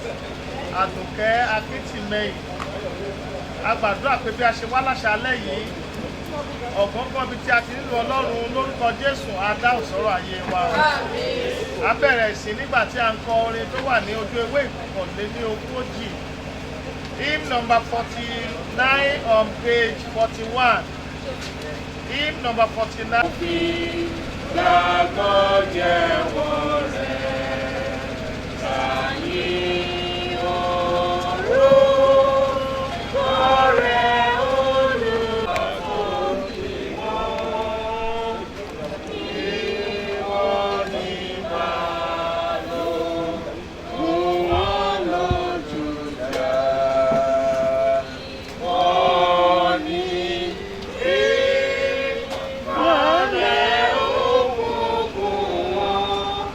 Comfort Àdùnkẹ́ Akíntìmẹ́yìn. A gbàdúrà pé bí a ṣe wá láṣálẹ́ yìí ọ̀gángán bíi tí a ti nílò Ọlọ́run lórúkọ Jésù á dáhùn sọ̀rọ̀ ayé wa. A bẹ̀rẹ̀ ìsìn nígbà tí a ń kọ orin tó wà ní ojú ewé ìkọkànlélógójì. Hymn number 49 on page 41. Hymn number 49. Gbàgbọ́ jẹ́wọ́ rẹ̀, ṣàyìn orúkọ rẹ̀ olùgbàgbọ́ ìwọ̀n, ìwọ̀n ní balógun wọn lójú dá. Wọ́n ní ìmọ̀lẹ̀ òkùnkùn wọn,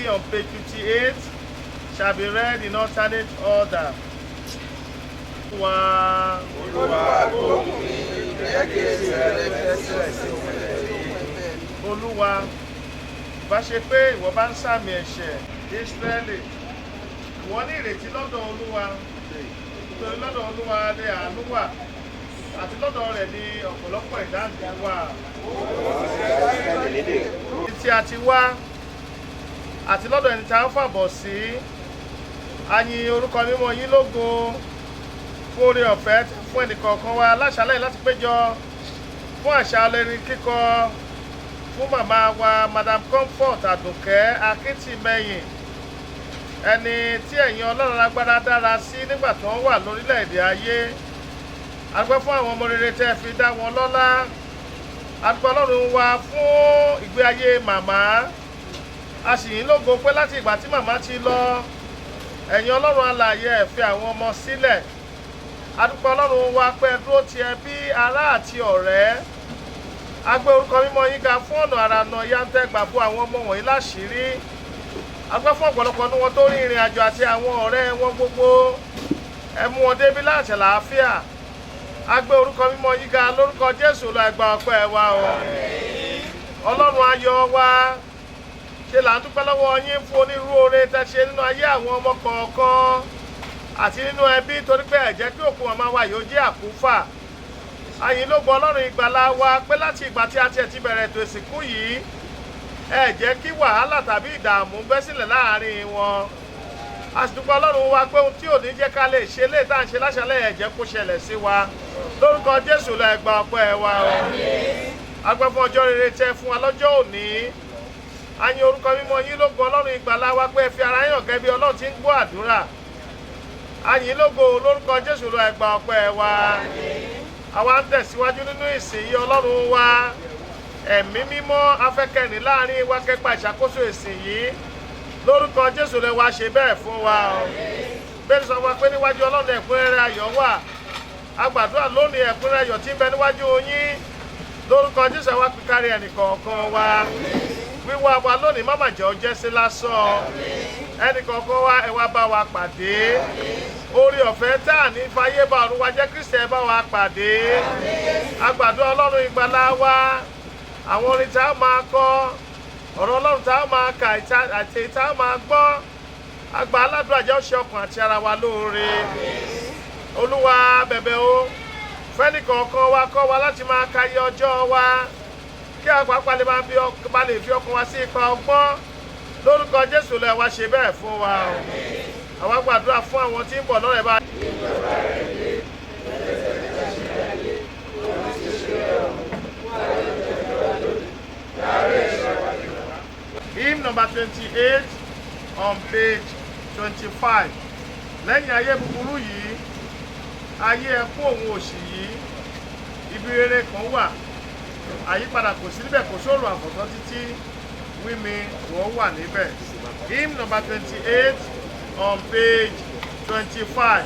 on page 58 shall be read in alternate order. Olúwa, bá ṣe pé ìwọ bá ń sàmì ẹ̀ṣẹ̀ Ísírẹ́lì, ìwọ ní ìrètí lọ́dọ̀ Olúwa, nítorí lọ́dọ̀ Olúwa ni àánú wà, àti lọ́dọ̀ rẹ̀ ni ọ̀pọ̀lọpọ̀ ìdáǹdè wà. Tí a ti wá àti lọ́dọ̀ ẹni tí a ń fàbọ̀ sí, a yìn orúkọ mímọ́ yín lógo fún oore ọ̀fẹ́ fún ẹnìkọ̀ọ̀kan wa láṣálẹ́ láti péjọ fún àṣà olórin kíkọ fún màmá wa Madam Comfort Àdùnkẹ́ Akíntìmẹ́yìn, ẹni tí ẹ̀yin Ọlọ́run agbára dára sí nígbà tí wọ́n wà lórílẹ̀‐èdè ayé. A dúpẹ́ fún àwọn ọmọ rere tẹ́ fi dá wọn lọ́lá. A dúpẹ́ Ọlọ́run wa fún ìgbé ayé màmá. A sì yìn lógo pé láti ìgbà tí màmá ti lọ, ẹ̀yin Ọlọ́run alààyè ẹ fi àwọn ọmọ sílẹ̀. A dúpẹ́ Ọlọ́run wa pé ẹ dúró ti ẹbí, ará àti ọ̀rẹ́. A gbé orúkọ mímọ́ yín ga fún ọ̀nà àrànà yántẹ́ gbàgbọ́ àwọn ọmọ wọ̀nyí láṣìírí. A dúpẹ́ fún ọ̀pọ̀lọpọ̀ ní wọn tó rí ìrìn àjò àti àwọn ọ̀rẹ́ wọn gbogbo. Ẹ mú wọn débi láti àlàáfíà. A gbé orúkọ mímọ́ yín ga lórúkọ Jésù lọ ẹgbà ọpẹ́ wa o. Ọlọ́run ayọ̀ wa, ṣe là ń dúpẹ́ lọ́wọ́ yín fún onírúurú oore tẹ́ ṣe nínú ayé àwọn ọmọ kọ̀ọ̀kan àti nínú ẹbí, torí pé ẹ jẹ́ kí òkú màmá wa yóò jẹ́ àkúfà. A yìn lógo Ọlọ́run ìgbàlà wa pé láti ìgbà tí a ti bẹ̀rẹ̀ ètò ìsìnkú yìí, ẹ jẹ́ kí wàhálà tàbí ìdààmú bẹ́ sílẹ̀ láàárín wọn. A sì dúpẹ́ Ọlọ́run wa pé ohun tí ò ní jẹ́ ká lè ṣe lè tá à ń ṣe láṣálẹ́ ẹ jẹ́ kó ṣẹlẹ̀ sí wa. Lórúkọ Jésù lẹ gba ọpẹ́ wa o. A gbẹ́ fún ọjọ́ rere tẹ́ fún wa lọ́jọ́ òní. A yìn orúkọ mímọ́ yín lógo Ọlọ́run ìgbàlà wa pé ẹ fi ara yín hàn gẹ́gẹ́ bí Ọlọ́run ti ń gbọ́ àdúrà. A yìn lógo lórúkọ Jésù lọ ẹ gba ọpẹ́ wa. Àwa ń tẹ̀síwájú nínú ìsìn yìí Ọlọ́run wa. Ẹ̀mí mímọ́ afẹ́kẹ́ni láàrin wa kẹ́gbà ìṣàkóso ìsìn yìí. Lórúkọ Jésù lẹ wá ṣe bẹ́ẹ̀ fún wa o. Bẹ́ẹ̀ni sọ wa pé níwájú Ọlọ́run ẹ̀kúnrẹ́rẹ́ ayọ̀ wà. A gbàdúrà lónìí ẹ̀kúnrẹ́rẹ́ ayọ̀ tí ń bẹ níwájú yín. Lórúkọ Jésù ẹ wá fi kárí ẹnìkọ̀ọ̀kan wa. Wíwá wa lónìí má mà jẹ́ ó jẹ́ sí lásán. Ẹnìkọ̀ọ̀kan wa ẹ wá bá wa pàdé. Oore ọ̀fẹ́ tá à ní fayé bá ọ̀run wa jẹ́ Kristi ẹ bá wa pàdé. A gbàdúrà Ọlọ́run ìgbàlà wa. Àwọn orin tá a máa kọ, ọ̀rọ̀ Ọlọ́run tá a máa kà àti tá a máa gbọ́. Àgbà aládùn àjẹ́ ọ̀ṣẹ́ ọkàn àti ara wa lóore. Olúwa bẹ̀bẹ̀ o, fẹ́nìkọ̀ọ̀kan wa kọ́ wa láti máa ka iye ọjọ́ wa. Kí àpapọ̀ lè fi ọkàn wa sí ipa ọgbọ́n. Lórúkọ Jésù lẹ wá ṣe bẹ́ẹ̀ fún wa o. Àwa gbàdúrà fún àwọn tí ń bọ̀ lọ́rẹ̀ bá. Hymn number 28 on page 25. Lẹ́yìn ayé búburú yìí, ayé ẹkún òun òṣì yìí, ibi rere kan wà, àyípadà kò sí níbẹ̀, kò sóòrùn àfọ̀tán títí wími wọ́n wà níbẹ̀. Hymn number 28 on page 25.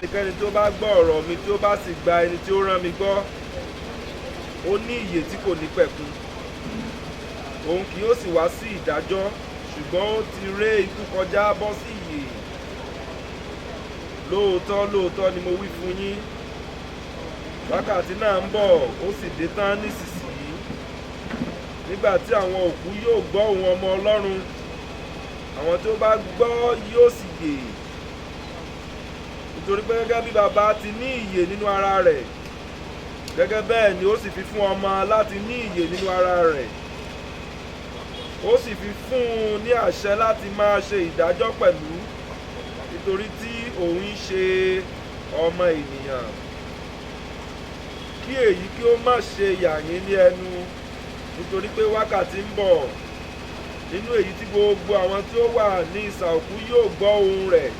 Ẹnikẹ́ni tí ó bá gbọ́ ọ̀rọ̀ mi tí ó bá sì gba ẹni tí ó rán mi gbọ́, ó ní ìyè tí kò ní pẹ̀kun. Òun kì yóò sì wá sí ìdájọ́, ṣùgbọ́n ó ti ré ikú kọjá bọ́ sí ìyè. Lóòótọ́ lóòótọ́ ni mo wí fún yín, wákàtí náà ń bọ̀, ó sì dé tán nísinsìnyí, nígbà tí àwọn òkú yóò gbọ́ ohùn ọmọ Ọlọ́run. Àwọn tí ó bá gbọ́ yóò sì yè. Nítorí pé gẹ́gẹ́ bí bàbá ti ní ìyè nínú ara rẹ̀, gẹ́gẹ́ bẹ́ẹ̀ ni ó sì fi fún ọmọ láti ní ìyè nínú ara rẹ̀. Ó sì fi fún un ní àṣẹ láti máa ṣe ìdájọ́ pẹ̀lú, nítorí tí òun ń ṣe ọmọ ènìyàn. Kí èyí kí ó má ṣe yà yín ní ẹnu, nítorí pé wákàtí ń bọ̀, nínú èyí tí gbogbo àwọn tí ó wà ní isà òkú yóò gbọ́ ohùn rẹ̀,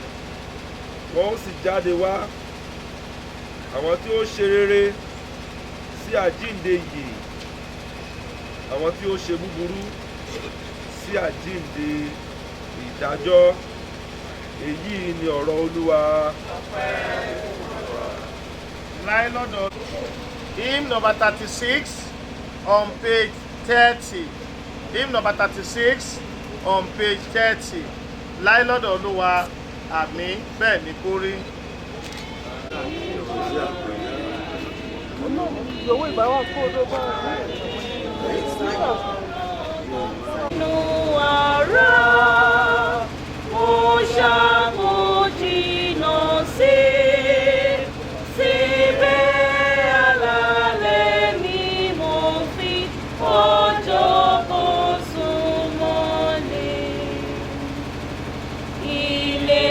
wọn ó sì jáde wá, àwọn tí ó ṣe rere sí àjíǹde ìyè, àwọn tí ó ṣe búburú sí àjíǹde ìdájọ́. Èyí ni ọ̀rọ̀ Olúwa. Láì lọ́dọ̀ hymn number 36 on page 30. Hymn number 36 on page 30. Láì lọ́dọ̀ Olúwa, àmín, bẹ́ẹ̀ ni kó rí.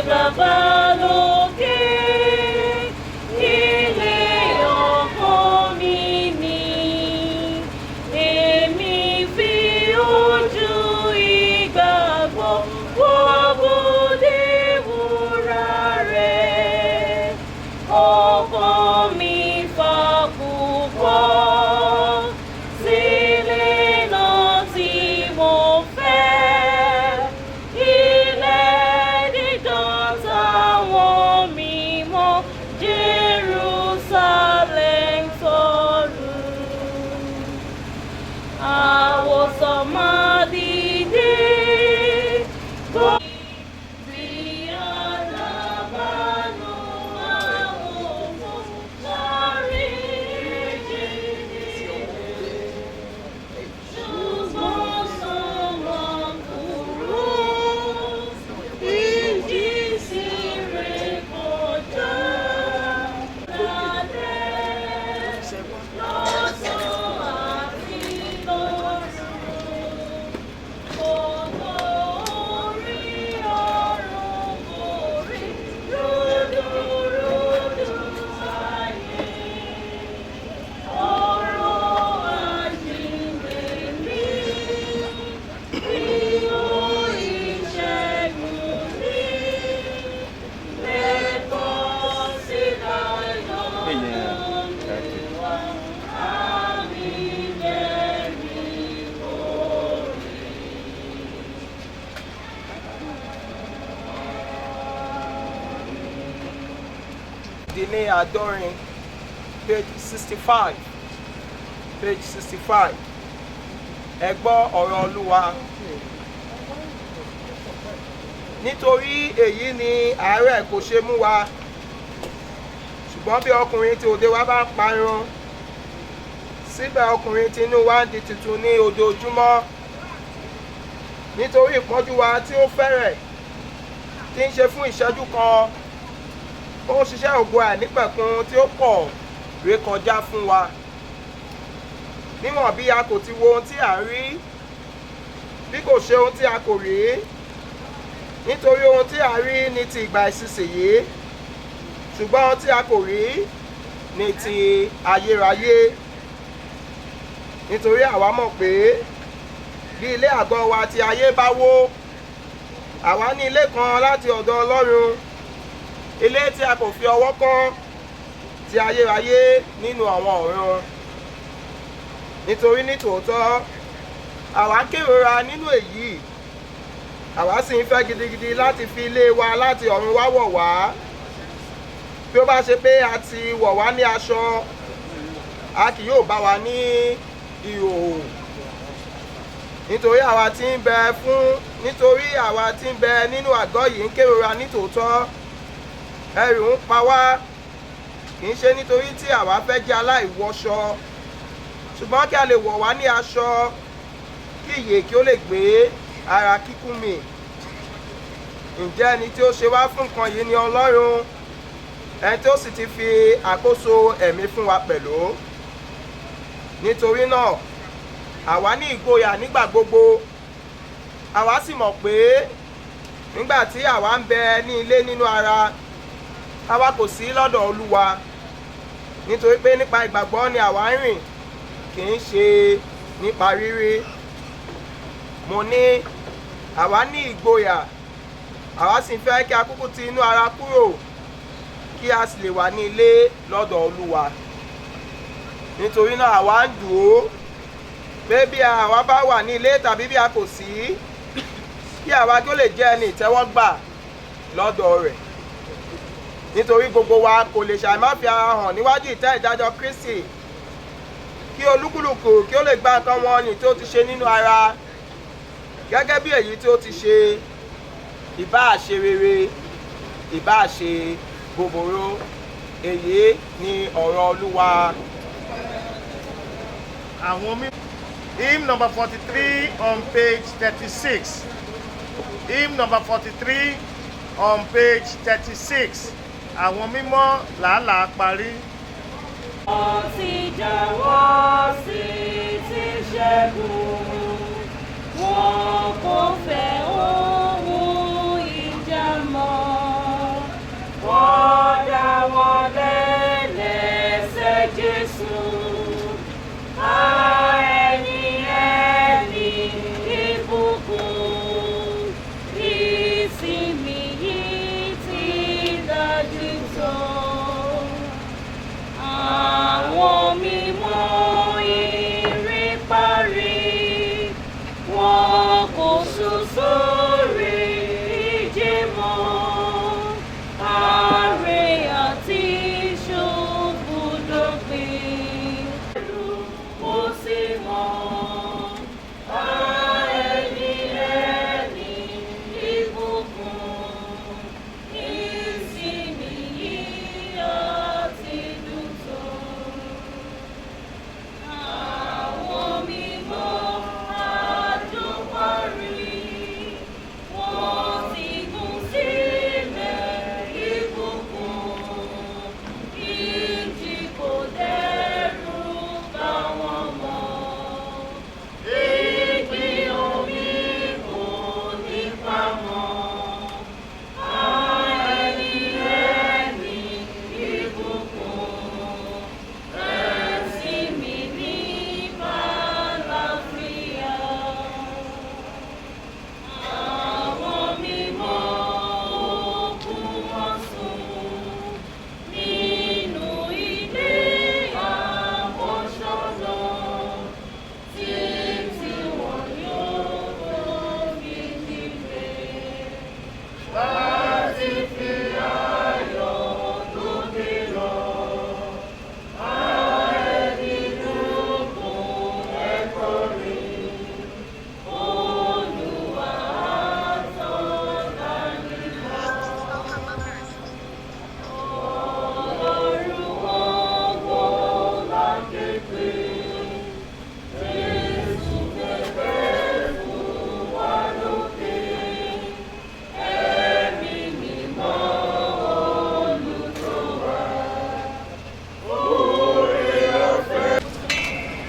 Baba lókè, ilé ọkọ mi ni, èmi fi ojú ìgbàgbọ́ kọkàndínláàádọ́rin page 65 page 65 ẹ gbọ́ ọ̀rọ̀ Olúwa. Nítorí èyí ni àárẹ̀ kò ṣe mú wa, ṣùgbọ́n bí ọkùnrin tí òde wa bá parun, síbẹ̀ ọkùnrin tí inú wa ń di tuntun ní ojoojúmọ́. Nítorí ìpọ́njú wa tí ó fẹ́rẹ̀, tí ń ṣe fún ìṣẹ́jú kan, ó ń ṣiṣẹ́ ògo àìnípẹ̀kun tí ó pọ̀ rékọjá fún wa. Níwọ̀n bí a kò ti wo ohun tí à ń rí, bí kò ṣe ohun tí a kò rí, nítorí ohun tí a rí ní ti ìgbà ìsinsìnyí, ṣùgbọ́n ohun tí a kò rí ní ti ayérayé. Nítorí àwa mọ̀ pé bí ilé àgọ́ wa ti ayé bá wó, àwa ní ilé kan láti ọ̀dọ̀ Ọlọ́run, ilé tí a kò fi ọwọ́ kọ́, ti ayérayé nínú àwọn ọ̀run. Nítorí ní tòótọ́ àwa kérora nínú èyí, àwa sì ń fẹ́ gidigidi láti fi ilé wa láti ọ̀run wá wọ̀ wá. Bí ó bá ṣe pé a ti wọ̀ wá ní aṣọ, a kì yóò bá wa ní ìhòòhò. Nítorí àwa tí ń bẹ nínú àgọ́ yìí ń kérora ní tòótọ́, ẹ̀rù ń pa wá, kì í ṣe nítorí tí àwa fẹ́ jẹ́ aláìwọṣọ, ṣùgbọ́n kí a lè wọ̀ wá ní aṣọ, kí ìyè kí ó lè gbé ara kíkú mì. Ǹjẹ́ ẹni tí ó ṣe wá fún nǹkan yìí ni Ọlọ́run, ẹni tí ó sì ti fi àkóso ẹ̀mí fún wa pẹ̀lú. Nítorí náà àwa ní ìgboyà nígbà gbogbo, àwa sì mọ̀ pé nígbà tí àwa ń bẹ ní ilé nínú ara, àwa kò sí lọ́dọ̀ Olúwa. Nítorí pé nípa ìgbàgbọ́ ni àwa ń rìn, kì í ṣe nípa rírí. Mo ní àwa ní ìgboyà, àwa sì ń fẹ́ kí a kúkú ti inú ara kúrò, kí a sì lè wà ní ilé lọ́dọ̀ Olúwa. Nítorí náà àwa ń dùn ó pé bí àwa bá wà ní ilé tàbí bí a kò sí, kí àwa kí ó lè jẹ́ ẹni ìtẹ́wọ́gbà lọ́dọ̀ rẹ̀. Nítorí gbogbo wa kò lè ṣàìmá fi ara hàn níwájú ìtẹ́ ìdájọ́ Kristi, kí olúkúlùkù kí ó lè gba nǹkan wọn ní tí ó ti ṣe nínú ara, gẹ́gẹ́ bí èyí tí ó ti ṣe, ìbáà ṣe rere, ìbáà ṣe búburú. Èyí ni ọ̀rọ̀ Olúwa. Hymn number 43 on page 36. Hymn number 43 on page 36. Àwọn mímọ́ làálàá parí. Ó ti jẹ́wọ́ sí ti ṣẹ́gun, wọn kò fẹ́ ohun ìjà mọ́. Wọ́n dá wọn lẹ́sẹ̀ Jésù. Ẹni ìbùkún, ìsinmi yìí ti dájú tó. Àwọn mímọ́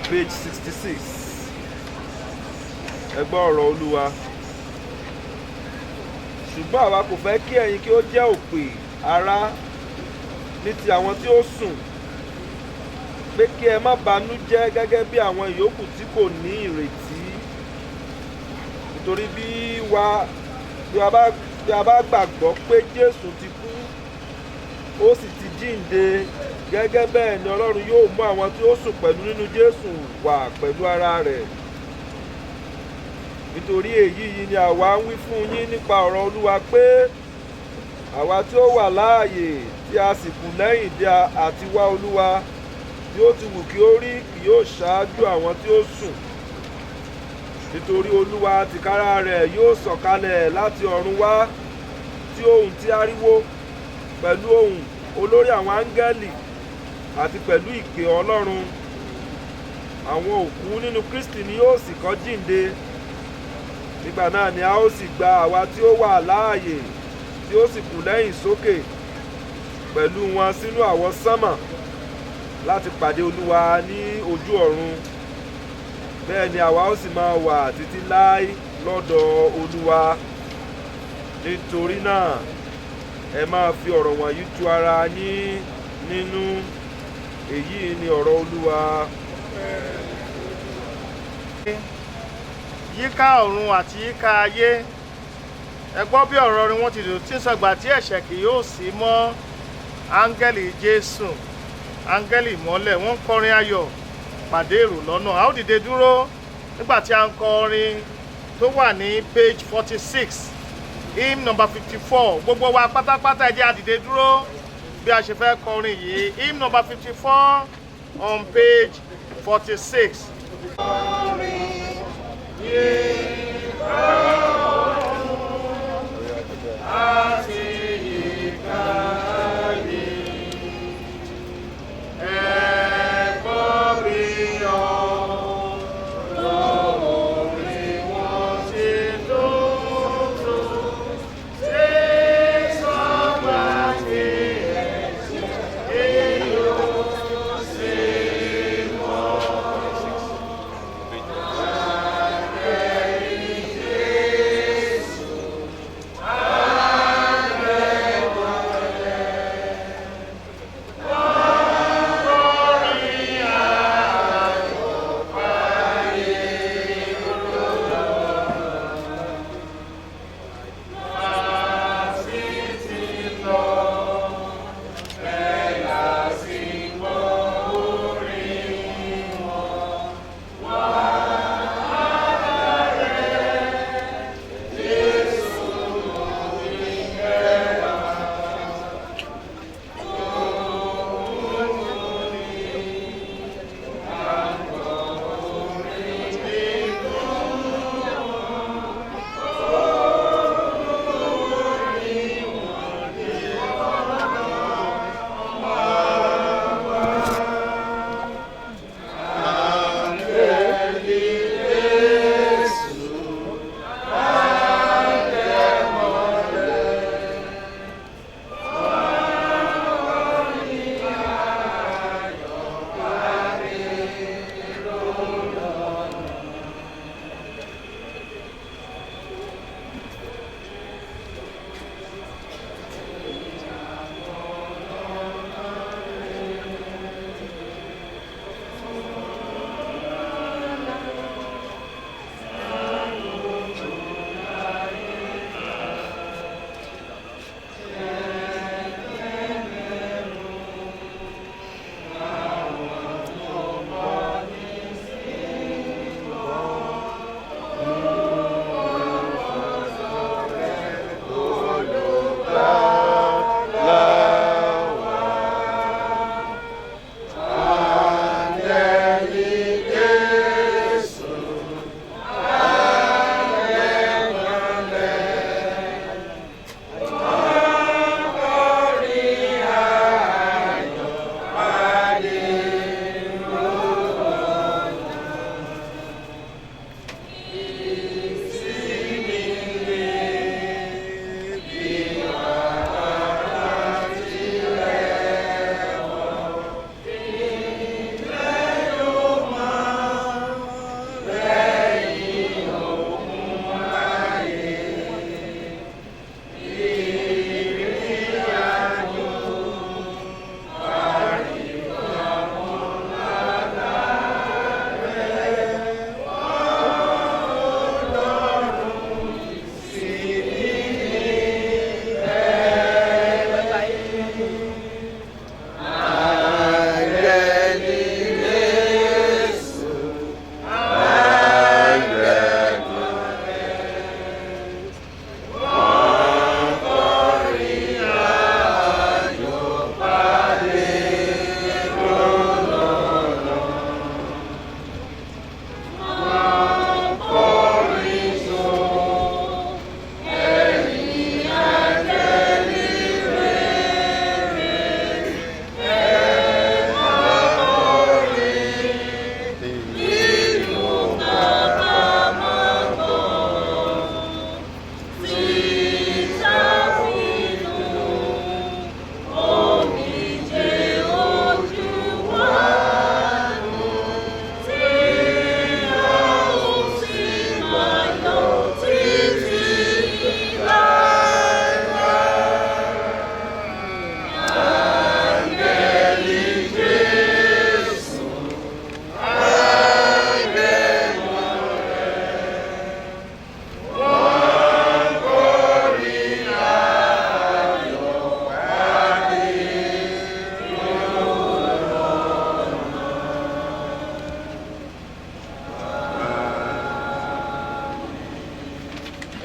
page 66. Ẹ gbọ́ ọ̀rọ̀ Olúwa. Ṣùgbọ́n àwa kò fẹ́ kí ẹ̀yin kí ó jẹ́ òpè ará ní ti àwọn tí ó sùn, pé kí ẹ má banújẹ́ gẹ́gẹ́ bí àwọn ìyókù tí kò ní ìrètí. Nítorí bí a bá gbàgbọ́ pé Jésù ti kú, ó sì ti jíǹde, gẹ́gẹ́ bẹ́ẹ̀ ni Ọlọ́run yóò mú àwọn tí ó sùn pẹ̀lú nínú Jésù wá pẹ̀lú ara rẹ̀. Nítorí èyí ni àwa ń wí fún yín nípa ọ̀rọ̀ Olúwa pé àwa tí ó wà láàyè tí a sì kù lẹ́yìn dé àti wá Olúwa, bí ó ti wù kí ó rí, kì yóò ṣáájú àwọn tí ó sùn. Nítorí Olúwa tìkára rẹ̀ yóò sọ̀kalẹ̀ láti ọ̀run wá tí ohùn tí ariwo, pẹ̀lú ohùn olórí àwọn áńgẹ́lì àti pẹ̀lú ìpè Ọlọ́run. Àwọn òkú nínú Kristi ni yóò sì kọ́ jíǹde. Nígbà náà ni a ó sì gba àwa tí ó wà láàyè tí ó sì kù lẹ́yìn sókè pẹ̀lú wọn sínú àwọsánmọ̀ láti pàdé Olúwa ní ojú ọ̀run. Bẹ́ẹ̀ ni àwa ó sì máa wà títí láé lọ́dọ̀ Olúwa. Nítorí náà ẹ máa fi ọ̀rọ̀ wọ̀nyí tu ara yín nínú. Èyí ni ọ̀rọ̀ Olúwa. Yíká ọ̀run àti yíká ayé, ẹ gbọ́ bí ọ̀rọ̀ orin wọn ti dùn tí ń sọ ìgbà tí ẹ̀ṣẹ̀ kì yóò sí mọ́. Áńgẹ́lì Jésù, áńgẹ́lì ìmọ́lẹ̀, wọ́n ń kọrin ayọ̀ pàdé èrò lọ́nà. A ó dìde dúró nígbà tí a ń kọ orin tó wà ní page 46, hymn number 54. Gbogbo wa pátápátá ẹ jẹ́ a dìde dúró bí a ṣe fẹ́ kọ orin yìí. Hymn number 54 on page 46. Yeah.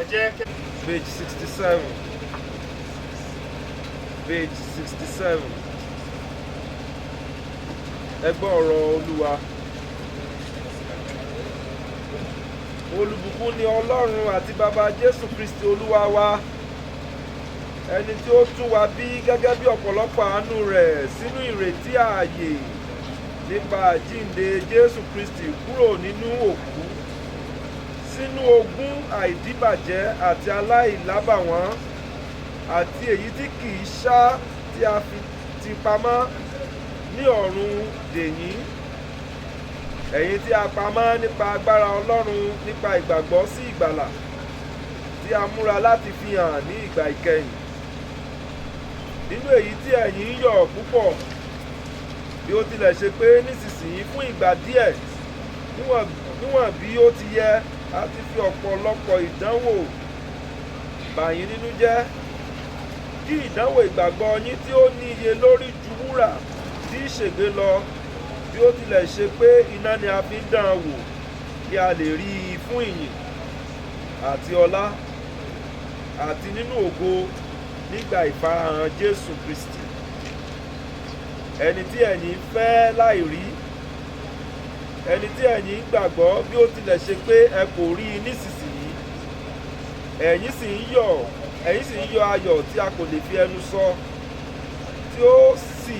ẹ jẹ́ kí. page 67 page 67 ẹ gbọ́ ọ̀rọ̀ Olúwa. Olùbùkún ni Ọlọ́run àti bàbá Jésù Kristi Olúwa wa, ẹni tí ó tún wa bí gẹ́gẹ́ bí ọ̀pọ̀lọpọ̀ àánú rẹ̀ sínú ìrètí ààyè nípa àjíǹde Jésù Kristi kúrò nínú òkú sínú ogún àìdíbàjẹ́ àti aláìlábàwọ́n àti èyí tí kìí ṣá tí a fi ti pamọ́ ní ọ̀run dèyín, ẹ̀yin tí a pamọ́ nípa agbára Ọlọ́run nípa ìgbàgbọ́ sí ìgbàlà tí a múra láti fi hàn ní ìgbà ìkẹyìn. Nínú èyí tí ẹ̀yin ń yọ̀ púpọ̀, bí ó tilẹ̀ ṣe pé nísinsìnyí fún ìgbà díẹ̀ níwọ̀n bí ó ti yẹ a ti fi ọ̀pọ̀lọpọ̀ ìdánwò bà yín nínú jẹ́, kí ìdánwò ìgbàgbọ́ yín tí ó ní iye lórí ju wúrà tí í ṣègbé lọ, bí ó tilẹ̀ ṣe pé iná ni a fi ń dán an wò, kí a lè rí i fún ìyìn àti ọlá àti nínú ògo nígbà ìfarahàn Jésù Kristi, ẹni tí ẹ̀yin fẹ́ láì rí, ẹni tí ẹ̀yin gbàgbọ́ bí ó tilẹ̀ ṣe pé ẹ kò rí i nísinsìnyí, ẹ̀yin sì ń yọ̀ ayọ̀ tí a kò lè fi ẹnu sọ, tí ó sì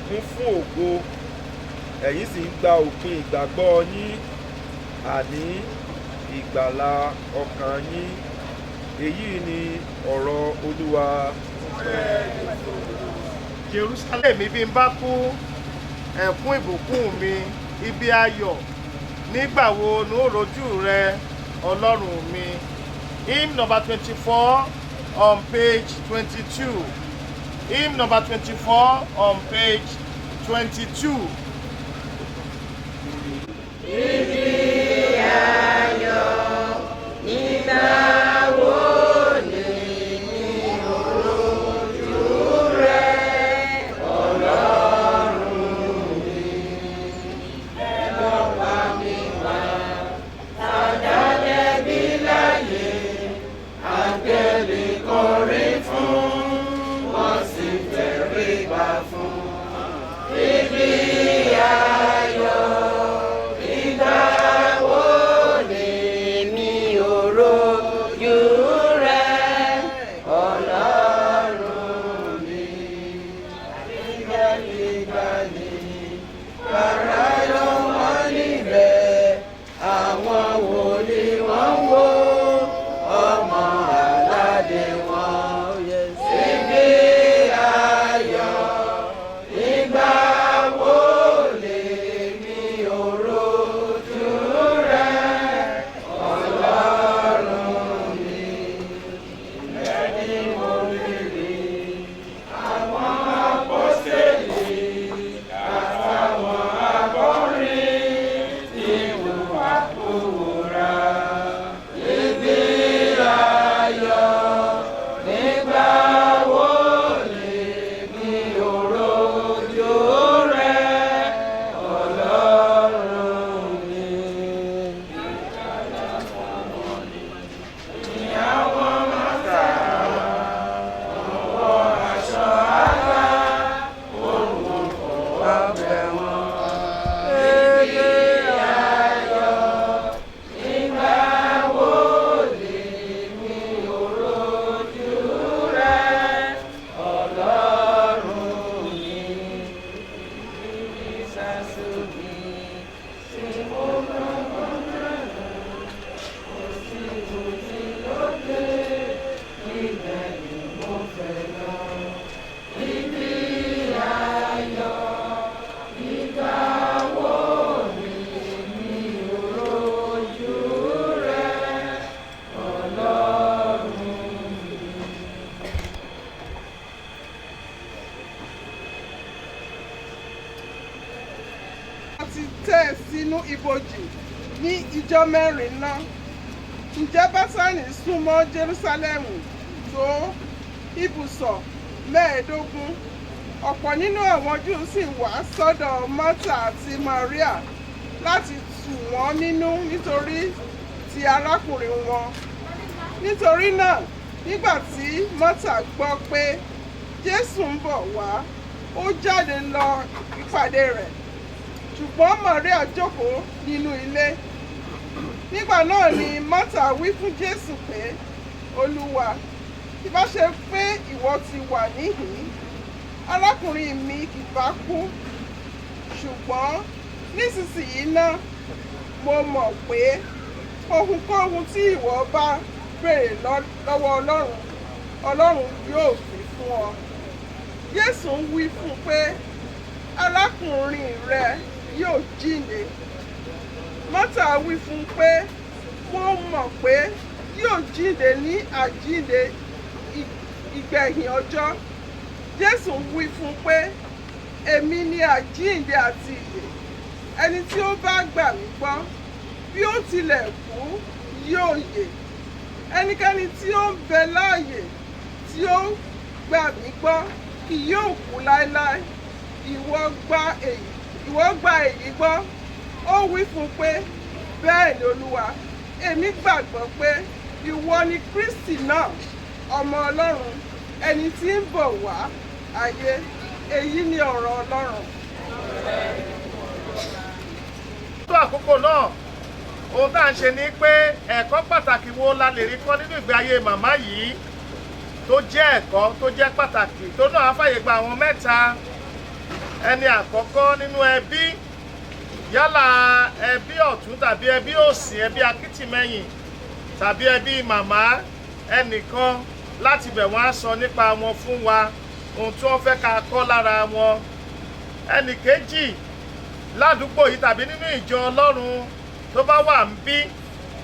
kún fún ògo, ẹ̀yin sì ń gba òpin ìgbàgbọ́ yín, àní ìgbàlà ọkàn yín. Èyí ni ọ̀rọ̀ Olúwa. Jerusalem bí n bá kú ẹ̀kún ìbùkún mi, ibi ayọ̀ nígbà wo ní ó rojú rẹ Ọlọ́run mi. Hymn number 24 on page 22. Hymn number 24 on page 22. Ibi ayọ̀ nígbà wo ni rojú rẹ Ọlọ́run mi. Ẹ̀rọ pa mi wá, àdálẹ́ bí láyé, àgbẹ̀lì kọrin fún, wọ́n sì tẹríba fún. Ibi ayọ̀ nígbà wo ni mi ò rojú rẹ Ọlọ́run mi. Nígbàdígbàdí ara ló wọ́n níbẹ̀, àwọn wòlíì wọ́n wò ọmọ aládé wọn. Ibi ayọ̀ nígbà wo ni mi ò rojú rẹ Ọlọ́run mi. Ẹni mo lè rí àwọn apọ́sítélì àtàwọn akọrin nínú àpòwòrán. Ibi ayọ̀ nígbà wo ni mi ò rojú rẹ Ọlọ́run mi. Ìyàwó mọ́tà ọwọ́ aṣọ àgbà òun kò wá bẹ̀ wọ́n. Ibi ayọ̀ nígbà wo ni mi ò rojú rẹ Ọlọ́run mi. Ìsásùnmí tí mo gbọ́dọ̀ rẹ̀ kò sí òjì lókè, ibẹ̀ ni mo fẹ́ lọ. Ibi ayọ̀ nígbà wo ni mi ò rojú rẹ Ọlọ́run mi. a ti tẹ̀ sínú ibojì ní ìjọ mẹ́rin náà. Ǹjẹ́ Básánì súnmọ́ Jerúsálẹ́mù tó ibùsọ̀ 15. Ọ̀pọ̀ nínú àwọn Júù sì wá sọ́dọ̀ Mátà àti Maria láti tù wọ́n nínú nítorí ti arákùnrin wọn. nítorí náà nígbà tí Mọ́tà gbọ́ pé Jésù ń bọ̀ wá ó jáde lọ ìpàdé rẹ̀ ṣùgbọ́n Màríà jókòó nínú ilé. Nígbà náà ni Mọ́tà wí fún Jésù pé Olúwa, ìbá ṣe pé ìwọ ti wà níhìn-ín arákùnrin mi kì bá kú, ṣùgbọ́n nísinsìnyí náà mo mọ̀ pé ohunkóhun tí ìwọ bá béèrè lọ́wọ́ Ọlọ́run yóò fi fún ọ. Jésù ń wí fún un pé arákùnrin rẹ yóò jíǹde. Mọ́tà wí fún un pé mo mọ̀ pé yóò jíǹde ní àjíǹde ìgbẹ̀yìn ọjọ́. Jésù wí fún un pé èmi ni àjíǹde àti ìyè. Ẹni tí ó bá gbà mí gbọ́ bí ó tilẹ̀ kú yóò yè. Ẹnikẹ́ni tí ó ń bẹ láàyè tí ó gbà mí gbọ́ kì yóò kú láéláé. Ìwọ gba èyí gbọ́. Ó wí fún un pé bẹ́ẹ̀ ni Olúwa, èmi gbàgbọ́ pé ìwọ ni Kristi náà, ọmọ Ọlọ́run, ẹni tí ń bọ̀ wá ayé. Èyí ni ọ̀rọ̀ Ọlọ́run. tó àkókò náà ohun tá à ń ṣe ni pé ẹ̀kọ́ pàtàkì wo la lè rí kọ́ nínú ìgbé ayé màmá yìí tó jẹ́ ẹ̀kọ́ tó jẹ́ pàtàkì tó náà á fàyè gba àwọn mẹ́ta. Ẹni àkọ́kọ́ nínú ẹbí, yálà ẹbí ọ̀tún tàbí ẹbí òsì, ẹbí akítìmẹ́yìn tàbí ẹbí màmá ẹnìkan, láti bẹ̀ wọ́n á sọ nípa wọn fún wa, ohun tí wọ́n fẹ́ ká kọ́ lára wọn. Ẹnì kejì ládùúgbò yìí tàbí nínú ìjọ Ọlọ́run tó bá wà ń bí,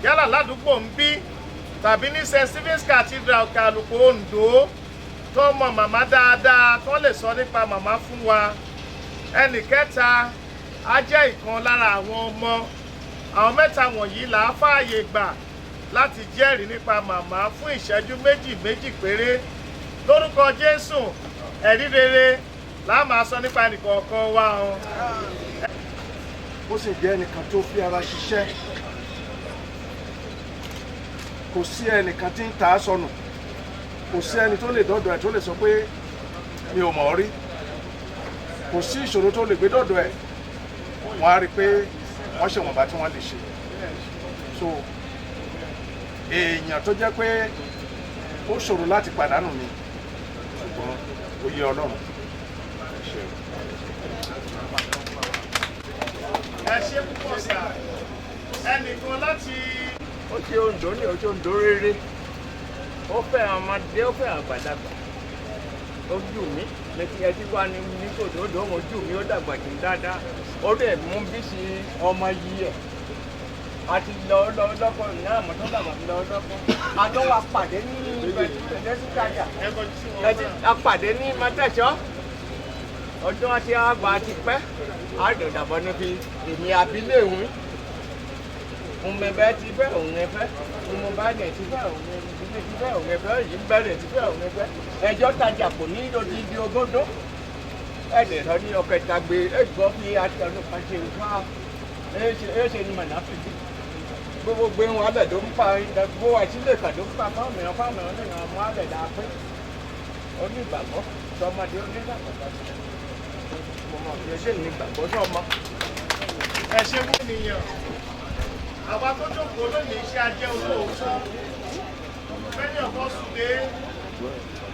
yálà ládùúgbò ń bí tàbí ní St. Stephen's Cathedral Òkè Àlùkò Oǹdó, tó mọ màmá dáadáa tó lè sọ nípa màmá fún wa. Ẹnì kẹta á jẹ́ ìkan lára àwọn ọmọ. Àwọn mẹ́ta wọ̀nyí là á fààyè gbà láti jẹ́rìí nípa màmá fún ìṣẹ́jú méjì péré. Lórúkọ Jésù, ẹ̀rí rere là á máa sọ nípa ẹnìkọ̀ọ̀kan wa o. Ó sì jẹ́ ẹnìkan tó fi ara ṣiṣẹ́. Kò sí ẹnìkan tí ń ta á sọnù. Kò sí ẹni tó lè dọ́dọ̀ ẹ̀ tó lè sọ pé mi ò mọ̀ ọ́ rí. Kò sí ìṣòro tó lè gbé dọ́dọ̀ ẹ̀. Wọ́n á rí i pé wọ́n ṣe wọ̀nba tí wọ́n lè ṣe. So èèyàn tó jẹ́ pé ó ṣòro láti pàdánù ni, ṣùgbọ́n ó yẹ Ọlọ́run. Ẹ ṣé púpọ̀ sà. Ẹnìkan láti ó ṣe Oǹdó ní oṣù Oǹdó rere, ó fẹ́ ọmọdé, ó fẹ́ àgbàlagbà. Ó jù mí lẹ́tí ẹtí wá ní kòtòdó, ó jù mí, ó dàgbà jù dáadáa. Ó dẹ̀ mú bí sí ọmọ yìí ẹ̀. A ti lọ lọ́kọ̀ ní àmọ́ tó dàgbà lọ lọ́kọ̀. A tó wà pàdé ní ìbẹ̀rẹ̀ apàdé ní Mọ́tẹ́sọ́. Ọjọ́ àti àgbà ti pẹ́. A dẹ̀ dàbọ̀ níbi èmi abilé ìwé. Òmùbẹ́ ti fẹ́ òun ẹ̀fẹ́, òmùbádẹ̀ ti fẹ́ òun ẹ̀fẹ́, ti fẹ́ òun ẹ̀fẹ́, yìí bẹ̀rẹ̀ ti fẹ́ òun ẹ̀fẹ́. Ẹjọ́ tajà kò ní odidi ogóńdó. Ẹ̀dẹ̀ sọ ní ọkẹta gbé ẹ̀gbọ́n fi àti ọdún kan ṣe wá. Ẹ̀ṣẹ̀ ni mọ̀nà fi dì. Gbogbo gbé wọn alẹ̀ tó ń pa gbogbo àìsílẹ̀ kan tó ń pa fáwọn mìíràn nínú ọmọ alẹ̀ dáa pé onígbàgbọ́ tọmọdé onígbàgbọ́. Mo mọ̀ fi ẹṣẹ́ ní ìgbàgbọ́ náà mọ́. ẹ ṣé wí nìyẹn. Àwa tó jókòó lónìí iṣẹ́ ajé olóòótọ́. Many of us today,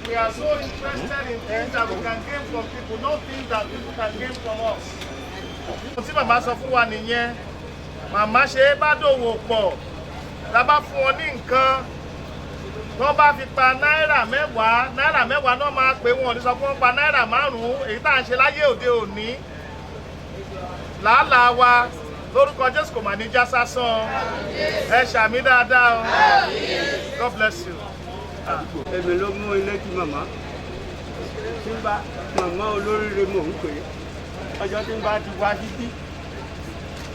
we are so interested in things that we can gain from people, not things that people can gain from us. Ohun tí màmá sọ fún wa nìyẹn. Màmá ṣe é bá dòwò pọ̀. Tá bá fún wọn ní nǹkan, tó bá fi pa náírà mẹ́wàá náà máa pè wọ́n ní sọ fún wọn pa náírà 5, èyí tá à ń ṣe láyé òde òní. Làálàá wa lórúkọ Jésù kò mà ní já sásán. Ẹ ṣàmì dáadáa o. God bless you. Èmi ló mú ilé tí màmá tí ń bá màmá olóríire mò ń pè é. Ọjọ́ tí ń bá ti wá títí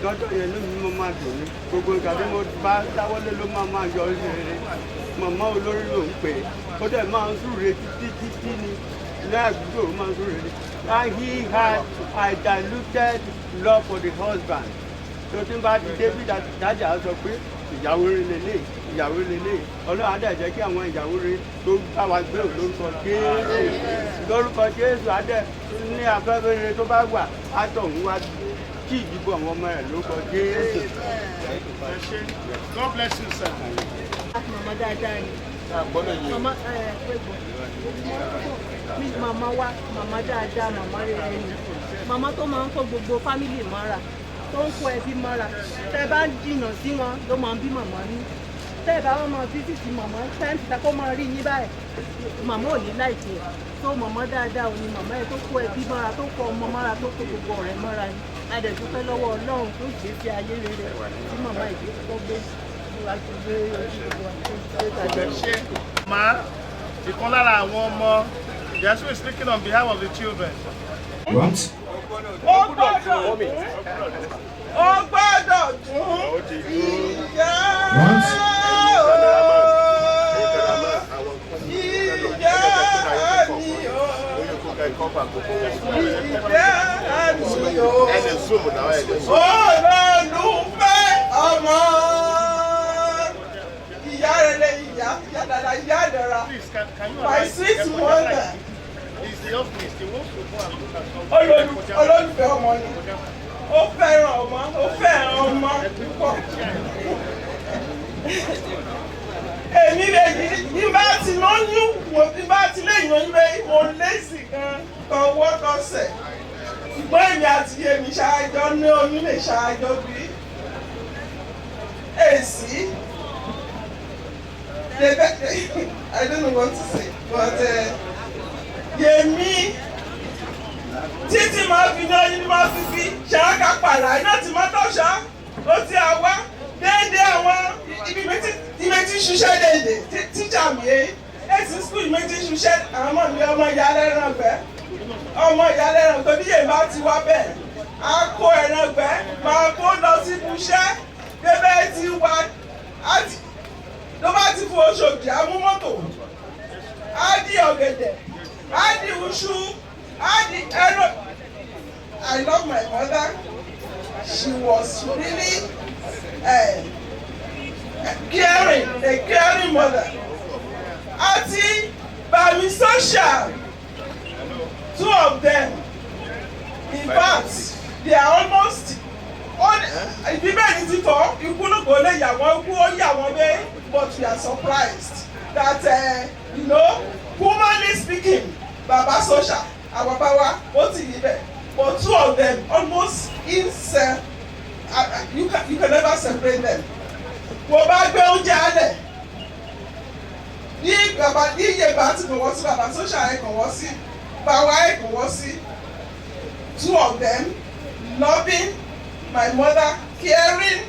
lọ́dọ̀ yẹn ló ní mo máa dùn ní. Gbogbo ìgbà tí mo bá dáwọ́lé ló máa yọ orí rere. Màmá olóríire mò ń pè é. Ó dẹ̀ máa ń súre títí ni ní àdúgbò ó máa ń súre ni. And he had a diluted love for the husband. tó tí ń bá ti dé bí dájà sọ pé ìyàwó rere lélẹ̀ ìyàwó rere lélẹ̀ ọlọ́run á dẹ̀ jẹ́ kí àwọn ìyàwó rere tó bá wa gbé lórúkọ Jésù lórúkọ Jésù á dẹ̀ ní afẹ́fẹ́ rere tó bá wà á tọ̀hún wá kí ìdìbò àwọn ọmọ rẹ̀ lórúkọ Jésù. God bless you, sir. Màmá dáadáa ni. Màmá wa màmá dáadáa màmá rere ni màmá tó máa ń kó gbogbo fámìlì mọ́ra tó ń kó ẹbí mọ́ra tẹ́ bá jìnnà sí wọn ló máa ń bí màmá ní tẹ́ bá wọn máa fíṣítì màmá tẹ́ǹtì tá kó máa rí yín báyìí màmá ò ní láìpẹ́ ẹ̀ tó màmá dáadáa ò ní màmá ẹ̀ tó kó ẹbí mọ́ra tó kó ọmọ mọ́ra tó kó gbogbo ọ̀rẹ́ mọ́ra ni a dẹ̀ dúpẹ́ lọ́wọ́ Ọlọ́run tó jẹ́ sí ayé rere tí màmá ìdí tó gbé Ma, ìkan lára àwọn ọmọ Jésù is speaking on behalf of the children. What? Ó gbọ́dọ̀ dùn. Ìyá olólùfẹ́ ọmọ ìyá rere ìyá dada ìyá àdàrà my sweet mother olólùfẹ́ ọmọ ni ó fẹ́ràn ọmọ púpọ̀ èmi lè ní bá ti lóyún bí bá ti lè yan ilé mo lẹ́sì kan tọwọ́ tọsẹ̀ ṣùgbọ́n èmi àti èmi ṣáájọ ní oyún lè ṣáájọ bí èsì I don't know what to say but Yèmí títí máa fi ní oyún ní máa fi ṣááká pàrà iná tí máa tọ̀ṣá ó ti àwa déédéé àwọn ibi méjì ṣiṣẹ́ déédéé tíjà mi èsì skul méjì ṣiṣẹ́ àwọn ọmọ mi ọmọ ìyá lẹ́ràn gbẹ́ tó ní Yèmí ti wá bẹ́ẹ̀ á kó ẹran gbẹ́ máa kó lọ sí ibùṣẹ́ bébẹ́ ti wá ló bá ti fún Òṣòdì àmú mọ́tò á di ọ̀gẹ̀dẹ̀ á di iṣu á di ẹran. I love my mother. She was really caring, a caring mother. Auntie Bami Social, two of them. In fact, they are almost Bíbélì ti tọ́ ikú ló kò lè yà wọ́n ikú ó yà wọ́n bẹ́ẹ̀ but we are surprised that humanly speaking Baba Social àwọn bàbá wa ó ti yí bẹ́ẹ̀. But two of them almost you can never separate them. Wọ́n bá gbé oúnjẹ alẹ̀ ní Yèbá tí kò wọ́n sí Baba Social ẹ̀ kò wọ́n sí Bàwá ẹ̀ kò wọ́n sí. Two of them loving my mother, caring,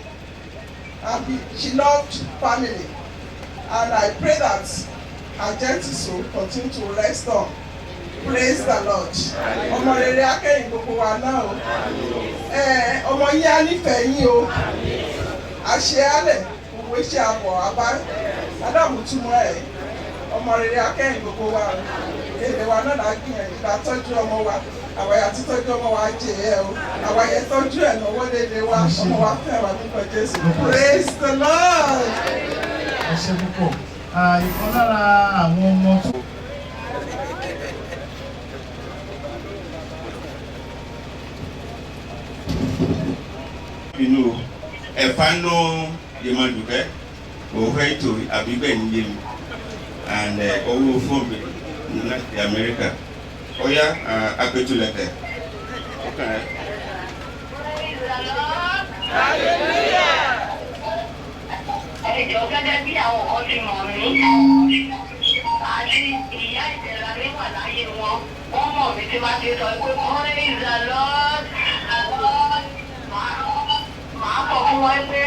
and she loved family. And I pray that her gentle soul continue to rest on. Praise the Lord. Ọmọ rere akẹ́yìn gbogbo wa náà o. Ọmọ yín á nífẹ̀ẹ́ yín o. Àṣẹ alẹ̀ òwe ṣe àbọ̀ àbá Ádámù túmọ̀ ẹ̀. Ọmọ rere akẹ́yìn gbogbo wa o. Èdè wa náà là á gbìyànjú ká tọ́jú ọmọ wa. Àwa yà ti tọ́jú ọmọ wa jẹ ẹ o. Àwa yẹ tọ́jú ẹ̀ náwó dédé wa. Ọmọ wa fẹ́ wà nípa Jésù. Praise the Lord. Ẹ ṣe púpọ̀. Ìkan lára àwọn ọmọ tó. Inú ẹ̀fà náà yẹ máa dùkẹ́ òfẹ́ ètò àbíbẹ̀ nílé mi and owó fóònù ní láti Amẹ́ríkà ó yá apẹ̀tulẹ̀tẹ̀ ọkàn rẹ̀. Ẹjọ́ gẹ́gẹ́ bí àwọn kan ti mọ̀ mí àti ìyá ìtẹ̀lá mi wà láyé wọn wọ́n mọ̀ mí tí máa ti sọ pé praise the Lord màá kọ fún wọn pé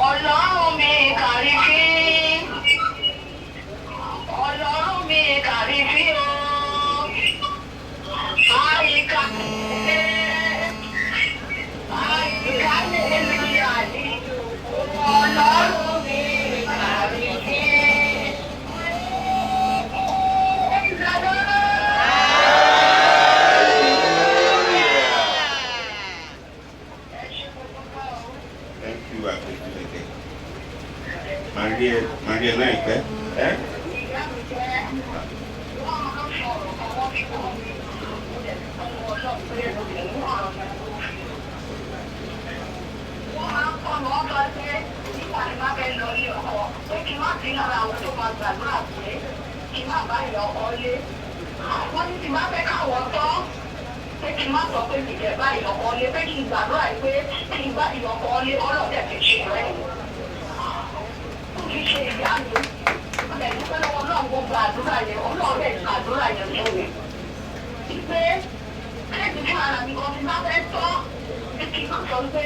Ọlọ́run mi kàrífì Ọlọ́run mi kàrífì o àyíká lè lórí àdé Ọlọ́run mi kàrífì. you Apetuleke. Maria Naike. Eh? Wọ́n ní ti máa fẹ́ káwọn tán pé kí n má sọ pé kì í jẹ́ báyìí ọkọ lé pé kí n gbàdúrà pé kí n bá ìyọkọ lé ọlọ́dẹ̀ ti ṣe rẹ̀. Kì í ṣe ìyá mi. Ọ̀dẹ̀ dúpẹ́ lọ́wọ́ náà gbogbo àdúrà yẹn ọlọ́ọ̀dẹ̀ àdúrà yẹn fún mi. Ìpè kéèkì fún ara mi kan ti máa fẹ́ tọ́ pé kí n má sọ pé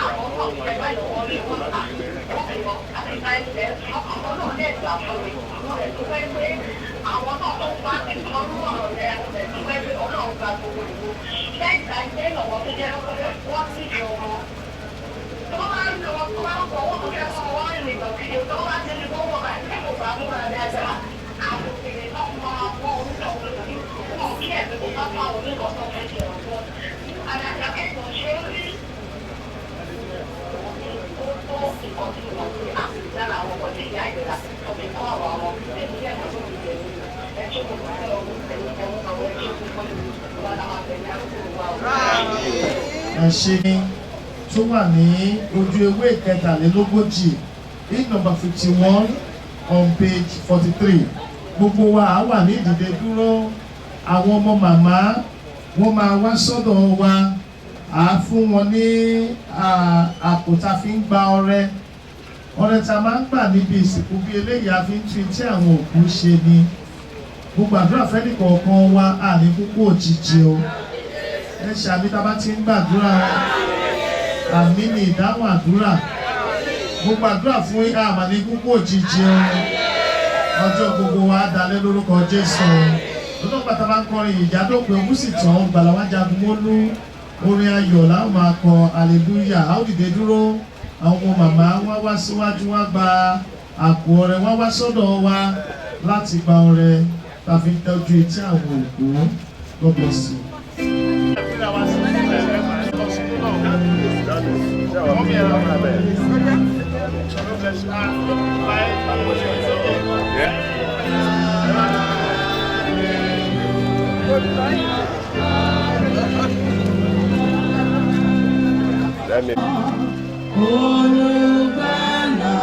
àwọn ọmọ mi jẹ́ báyìí ọkọ lé wọn ta. Wọ́n fi wọ́n àti báyìí lẹ́ ọlọ́ọ̀dẹ̀ gbà fún mi. Ọ̀dẹ̀ dúpẹ́ pé àwọn náà tó bá ti sọ lọ́wọ́ rẹ̀ ọ̀dẹ̀ dúpẹ́ pé ọlọ́run gba gbogbo ìwò. Lẹ́yìn ìgbà lọ́wọ́ tó jẹ́ wọ́n sì jọ wọn. Tó bá ń lọ tó bá ń bọ̀ wọ́n tó fẹ́ fún wọn rìn ìdọ̀tí tó bá ti ní gbówó rẹ̀ tí kò bá múra dáadáa. Àwọn òkèèrè náà máa wọ́ orúkọ òní wọn kí ẹ̀mí kò bá máa òní kan tó fẹ́ jẹ ọ̀gbọ́n. Àdàjà kẹ́kọ̀ọ́ ṣe é rí. Ó tó ìkọ̀tí ìwọ̀n àti lára àwọn ọmọdé ìyá ìlera tó fi kọ́ àwọn ọmọ ẹ̀mí ẹ̀mí tó fi jẹ̀mí. Ẹ̀ṣẹ̀ kò fẹ́ ọ̀gbọ́n ẹ̀mí ẹ̀mú àwọn ẹ̀ṣẹ̀ kò fẹ́ ẹ̀ṣẹ̀ tó wà ní ojú ewé ìkẹtàlélógójì in number 51 on page 43 gbogbo wa á wà ní ìdìde dúró àwọn ọmọ màmá wọ́n máa wá sọ́dọ̀ wa á fún wọn ní àpò tá a fi ń gba ọrẹ tá a máa ń gbà níbi ìsìnkú bí eléyìí a fi ń tún tí àwọn òkú ṣe ni gbogbo àdúrà fẹ́ nìkọ̀ọ̀kan wa àní kúkú òjijì o ẹ ṣàbí tá a bá ti ń gbàdúrà àmì ní ìdáhùn àdúrà gbogbo àdúrà fún àmà ní kúkú òjijì o ọjọ́ gbogbo wa dalẹ̀ lórúkọ Jésù lọ́dọ̀ pàtàkì bá ń kọrin ìjádópin ogún sì tán gbàlàwá jagun mólú orin ayọ̀ láwọn máa kọ aleluya a ó dìde dúró àwọn ọmọ màmá wá wá síwájú wá gba àpò ọrẹ wá wá sọ́dọ̀ wa láti gba ọrẹ tàbí tọ́jú etí àwọn òkú lọ́pọ̀ sí. Olùgbàlà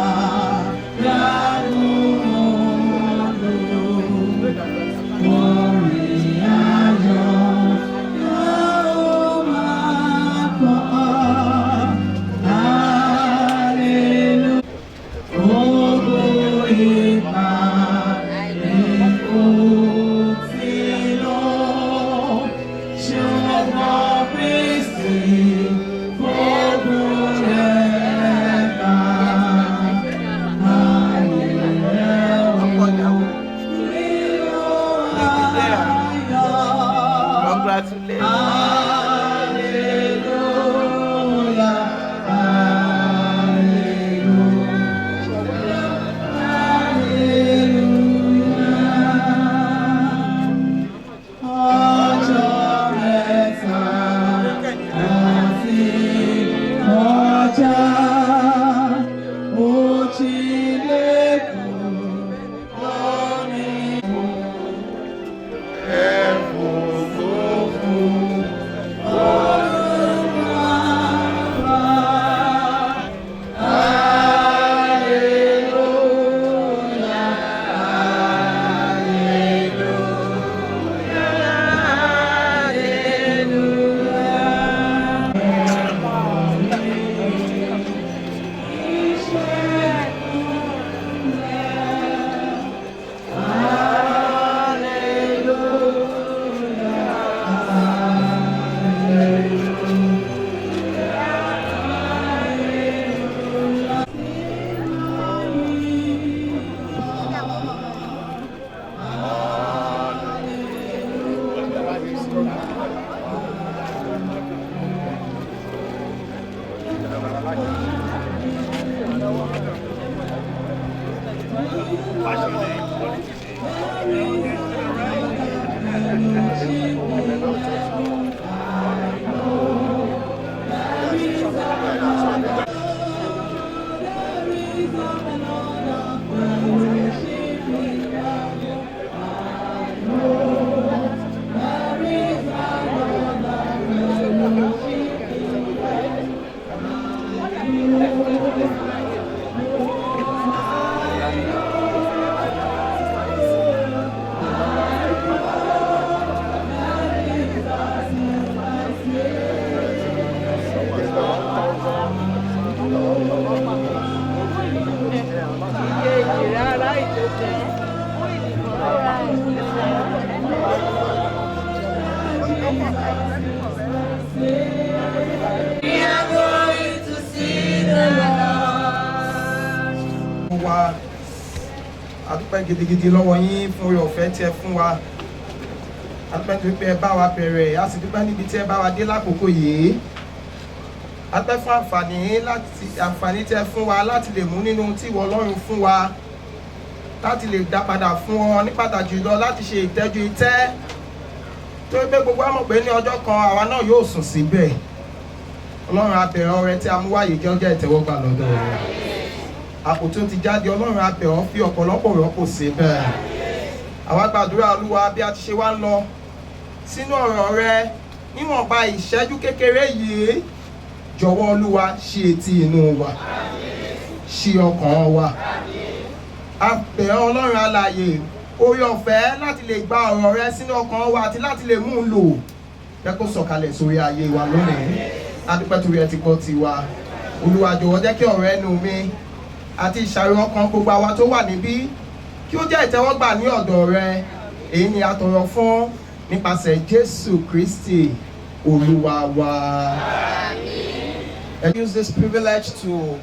wa a dúpẹ́ gidigidi lọ́wọ́ yín fún oore ọ̀fẹ́ tí ẹ fún wa a dúpẹ́ nítorí pé ẹ bá wa bẹ̀rẹ̀ a sì dúpẹ́ níbi tí ẹ bá wa dé lákòókò yìí a dúpẹ́ fún àǹfààní tí ẹ fún wa láti lè mú nínú tí ìwọ Ọlọ́run fún wa láti lè dá padà fún ọ ní pàtàkì jùlọ láti ṣe ìtẹ́jú itẹ́ tó gbé gbogbo àmọ̀ pé ní ọjọ́ kan àwa náà yóò sùn síbẹ̀ Ọlọ́run a bẹ̀ ọ́ rẹ tí a mú wáyé jẹ́ ọjọ́ ìtẹ́wọ́gbà lọ́dọ̀ rẹ àpò tó ti jáde Ọlọ́run a bẹ̀ ọ́ fi ọ̀pọ̀lọpọ̀ rọ́pò síbẹ̀ àwa gbàdúrà Olúwa bí a ti ṣe wá ń lọ sínú ọ̀rọ̀ rẹ níwọ̀nba ìṣẹ́jú kékeré yìí jọ̀wọ́ Olúwa ṣí etí inú wa ṣí ọkàn wa a bẹ̀ ọ́ Ọlọ́run alààyè oore ọ̀fẹ́ láti lè gba ọ̀rọ̀ rẹ sínú ọkàn wa àti láti lè mú un lò jẹ́ kó sọ̀kalẹ̀ sórí ayé wa lónìí adúpẹ́ torí ẹ ti gbọ́ tiwa Olúwa jọ̀wọ́ jẹ́ kí ọ̀rọ̀ ẹnu mi àti ìṣàrò ọkàn gbogbo àwa tó wà níbí kí ó jẹ́ ìtẹ́wọ́gbà ní ọ̀dọ̀ rẹ èyí ni a tọrọ fún nípasẹ̀ Jésù Kristi Olúwa wa. I use this privilege to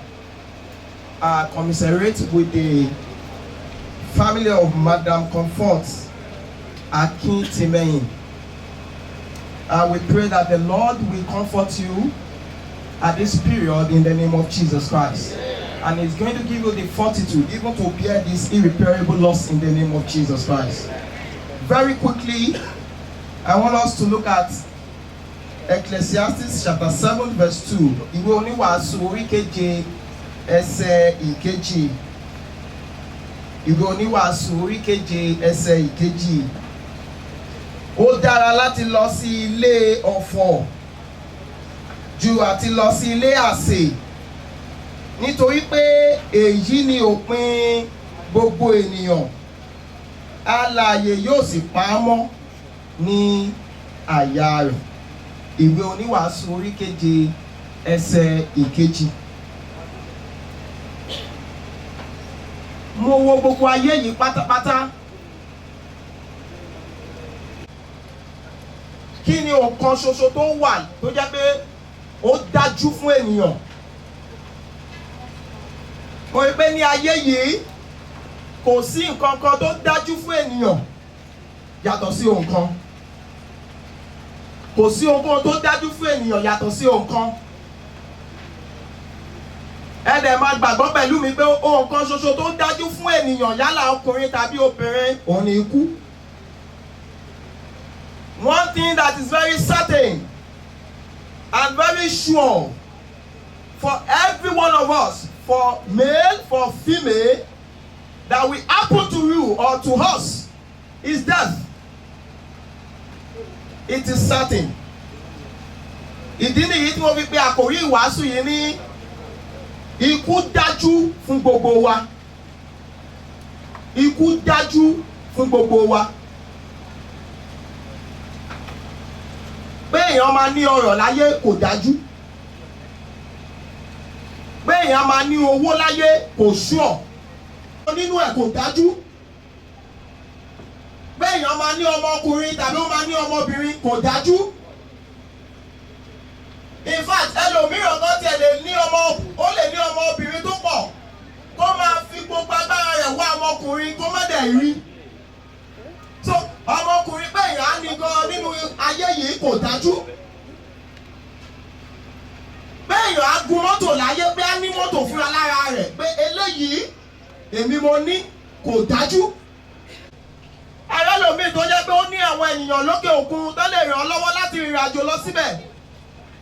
commiserate with the family of Madam Comfort Akintimehin. We pray that the Lord will comfort you at this period in the name of Jesus Christ. And He's going to give you the fortitude even to bear this irreparable loss in the name of Jesus Christ. Very quickly, I want us to look at Ecclesiastes chapter 7 verse 2. Ìwé oníwàásù orí keje ẹsẹ̀ ìkejì. Ìwé oníwàásù orí keje ẹsẹ̀ ìkejì. Ó dára láti lọ sí ilé ọ̀fọ̀ ju àti lọ sí ilé àsè nítorí pé èyí ni òpin gbogbo ènìyàn alààyè yóò sì pa á mọ́ ní àyà rẹ̀. Ìwé oníwàásù orí keje ẹsẹ̀ ìkejì. Mo wo gbogbo ayé yìí pátápátá. Kí ni ọ̀kan ṣoṣo tó wà tó jẹ́ pé ó dájú fún ènìyàn? Mo rí pé ní ayé yìí kò sí nǹkan kan tó dájú fún ènìyàn yàtọ̀ sí ohun kan. Kò sí ohun tó dájú fún ènìyàn yàtọ̀ sí ohun kan. Ẹ dẹ̀ máa gbàgbọ́ pẹ̀lú mi pé ohun kan ṣoṣo tó dájú fún ènìyàn yálà ọkùnrin tàbí obìnrin òun ni ikú. One thing that is very certain and very sure for every one of us, for male, for female, that will happen to you or to us is death. It is certain. Ìdí nìyí tí mo fi pe àkòrí ìwàásù yìí ní ikú dájú fún gbogbo wa. Ikú dájú fún gbogbo wa. Pé èèyàn máa ní ọrọ̀ láyé kò dájú. Pé èèyàn máa ní owó láyé kò sure. Nínú ẹ̀ kò dájú. Pé èèyàn máa ní ọmọkùnrin tàbí ó máa ní ọmọbìnrin kò dájú. In fact, ẹlòmíràn kan tiẹ̀ lè ní ó lè ní ọmọbìnrin tó pọ̀ kó máa fi gbogbo agbára rẹ̀ wá ọmọkùnrin kó má dẹ̀ rí. So ọmọkùnrin pé èèyàn á ní gan nínú ayé yìí kò dájú. Pé èèyàn á gun mọ́tò láyé pé á ní mọ́tò fúnra lára rẹ̀ pé eléyìí èmi mo ní kò dájú. Ẹlòmíì tó jẹ́ pé ó ní àwọn ènìyàn lókè òkun tó lè ràn án lọ́wọ́ láti rìnrìn àjò lọ síbẹ̀.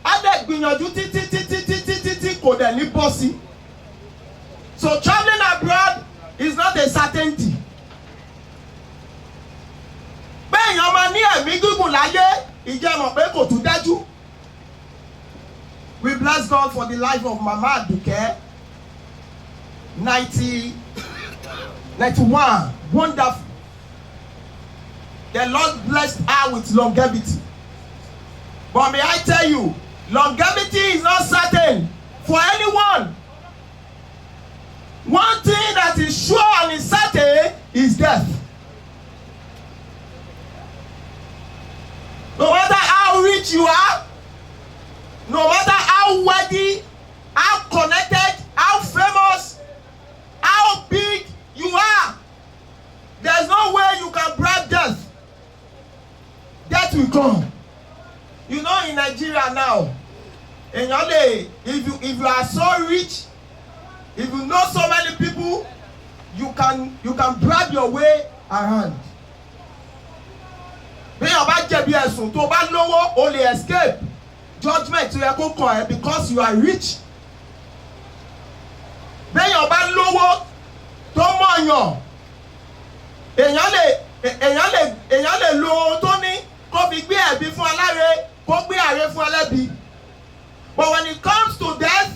Á dẹ̀ gbìyànjú títí kò dẹ̀ ní bọ́ sí. So travelling abroad is not a certainty. Pé èèyàn máa ní ẹ̀mí gígùn láyé ìjẹ́ mọ̀ pé kò tún dájú. We bless God for the life of Mama Aduke. 91. Wonderful. The Lord blessed her with longevity. But may I tell you, longevity is not certain for anyone. One thing that is sure and is certain is death. No matter how rich you are, no matter how wealthy, how connected, how famous, how big èèyàn lè if you are so rich, if you know so many people, you can bribe your way around. bí èèyàn bá jẹ̀bi ẹ̀sùn tó bá lówó o lè escape judgement tó yẹ kó kàn ẹ́ because you are rich. bí èèyàn bá lówó tó mọ̀yàn èèyàn lè lo ohun tó ní kó fi gbé ẹ̀bi fún aláre kó gbé àre fún ẹlẹ́bi. But when it comes to death,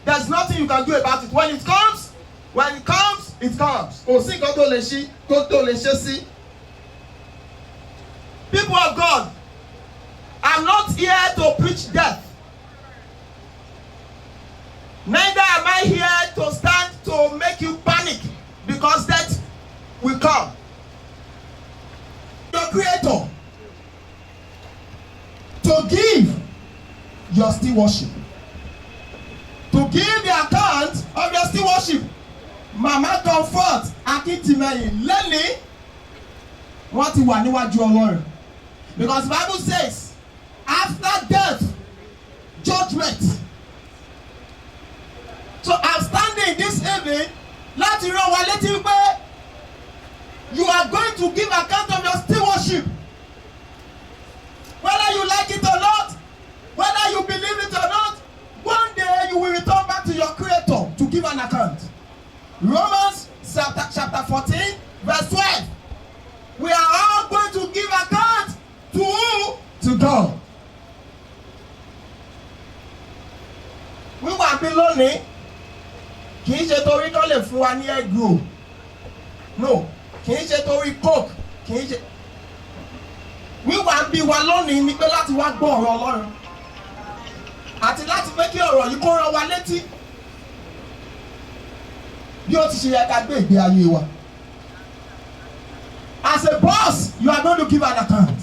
there's nothing you can do about it. When it comes, it comes. Kò sí nǹkan tó lè ṣe sí. People of God, I'm not here to preach death. Neither am I here to stand to make you panic because death will come. Your Creator, to give your still worship, to give the account of your still worship. Mama Comfort Akintimehin lẹ́ni wọ́n ti wà níwájú Ọlọ́run because the Bible says after death judgment. So I'm standing this evening láti rán wa létí pé you are going to give account of your still worship, whether you like it or not, whether you believe it or not. One day you will return back to your Creator to give an account. Romans chapter 14 verse 12. We are all going to give account to who? To God. Wíwà bí lónìí kì í ṣe torí kán lè fún wa ní egg roll. No, kì í ṣe torí coke, kì í ṣe. Wíwà bí wa lónìí ni pé láti wá gbọ́ ọ̀rọ̀ Ọlọ́run àti láti pé kí ọ̀rọ̀ yìí kó rán wa létí bí ó ti ṣe yẹ ká gbé ìgbé ayé wa. As a boss, you are going to give an account.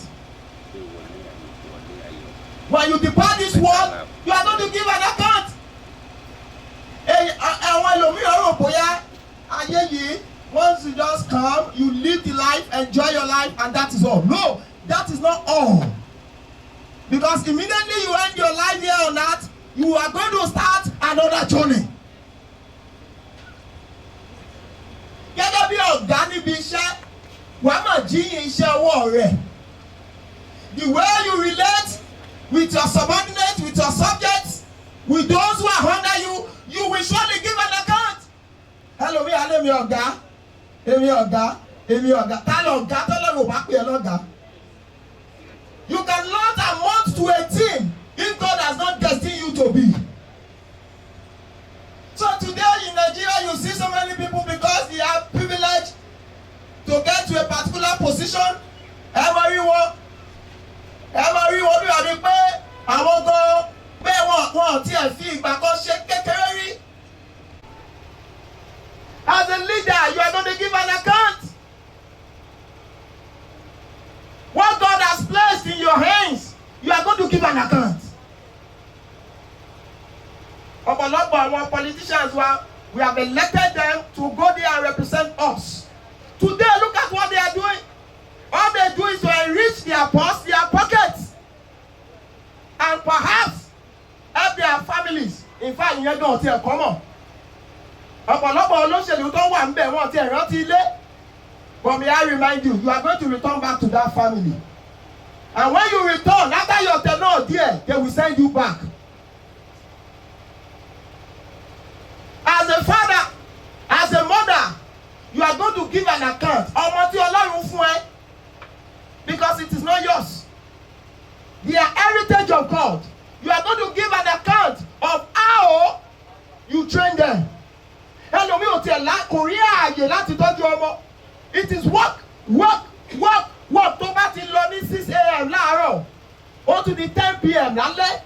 When you depart this world, you are going to give an account. Àwọn ẹlòmíràn rò bóyá ayé yìí, once you just come, you live the life, enjoy your life, and that is all. No, that is not all. Because immediately you end your life here on earth, you are going to start another journey. Gẹ́gẹ́ bí ọ̀gá níbi iṣẹ́, wàá máa jíyìn iṣẹ́ ọwọ́ rẹ̀. The way you relate with your subordinates, with your subjects, with those who are under you, you will surely give an account. Hello, mi àlẹ́ mi ọ̀gá, èmi ọ̀gá, tá lọ ọ̀gá tó lọ́rùn bá pè é lọ́gàá. You cannot amount to a team if God has not destined you to be. So today in Nigeria, you see so many people because they have privilege to get to a particular position. Ẹ máa rí wọn bí wà ní pé àwọn gan pé wọn tí ẹ fi ìgbà kan ṣe kékeré rí. As a leader, you are going to give an account. What God has placed in your hands, you are going to give an account. Ọ̀pọ̀lọpọ̀ àwọn politicians we have elected them to go there and represent us. Today, look at what they are doing. All they do is to enrich their purse, their pockets, and perhaps help their families. In fact, ìyẹn gan ti ẹ̀ kọ́mọ̀. Ọ̀pọ̀lọpọ̀ olóṣèlú tó wà ń bẹ̀ wọ́n ti ẹ̀ rántí ilé. But may I remind you, you are going to return back to that family. And when you return, after your tenure there, they will send you back. As a father, as a mother, you are going to give an account. Ọmọ tí Ọlọ́run fún ẹ, because it is not yours. They are heritage of God. You are going to give an account of how you train them. Ẹlòmíì ò tiẹ̀ kò rí ààyè láti tọ́jú ọmọ. It is work. Tó bá ti lọ ní 6 a.m. láàárọ̀, ó tún di 10 p.m. lálẹ́.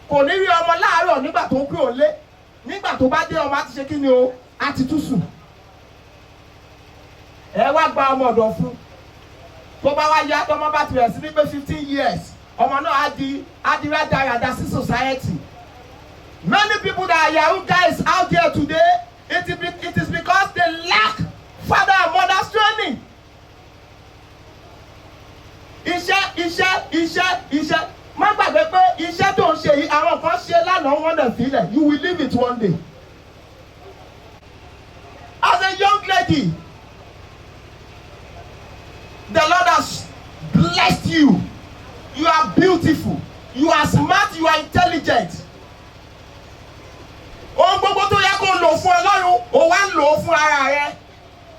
Kò ní rí ọmọ láàárọ̀ nígbà tó ń kúrò lé. Nígbà tó bá dé ọmọ á ti ṣe kí ni o? Á ti tún sùn. Ẹ wá gba ọmọ ọ̀dọ̀ fún. Tó bá wá yá tọmọ bá ti rẹ̀ sí ní pé 15 years, ọmọ náà á di rádaràda sí society. Many people that are Yahoo guys out there today, it is because they lack father and mother's training. Iṣẹ́. Má gbàgbé pé iṣẹ́ tó ń ṣe yìí àwọn kan lánàá wọ́n dẹ̀ sílẹ̀, you will leave it one day. As a young lady, the Lord has blessed you. You are beautiful. You are smart. You are intelligent. Ohun gbogbo tó yẹ kó lò fún Ọlọ́run, ó wá ń lò ó fún ara rẹ.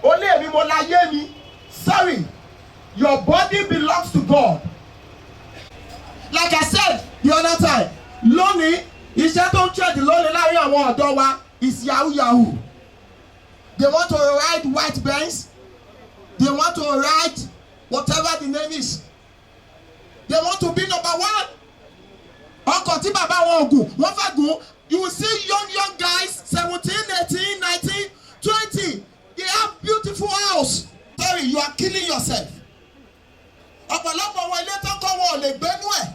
Ó lé mi mo láyé mi. Sorry, your body belongs to God. Like I said the other time, lónìí iṣẹ́ tó ń ṣẹ̀dí lónìí láàrin àwọn ọ̀dọ́ wa is yahoo yahoo. They want to ride white Benz. They want to ride whatever the name is. They want to be number one. Ọkọ̀ tí bàbá wọn gùn, wọ́n fẹ́ gùn. You will see young guys, 17, 18, 19, 20. They have beautiful house. Sorry, you are killing yourself. Ọ̀pọ̀lọpọ̀ wọn ilé tó kọ́ wọn ò lè gbénú ẹ̀.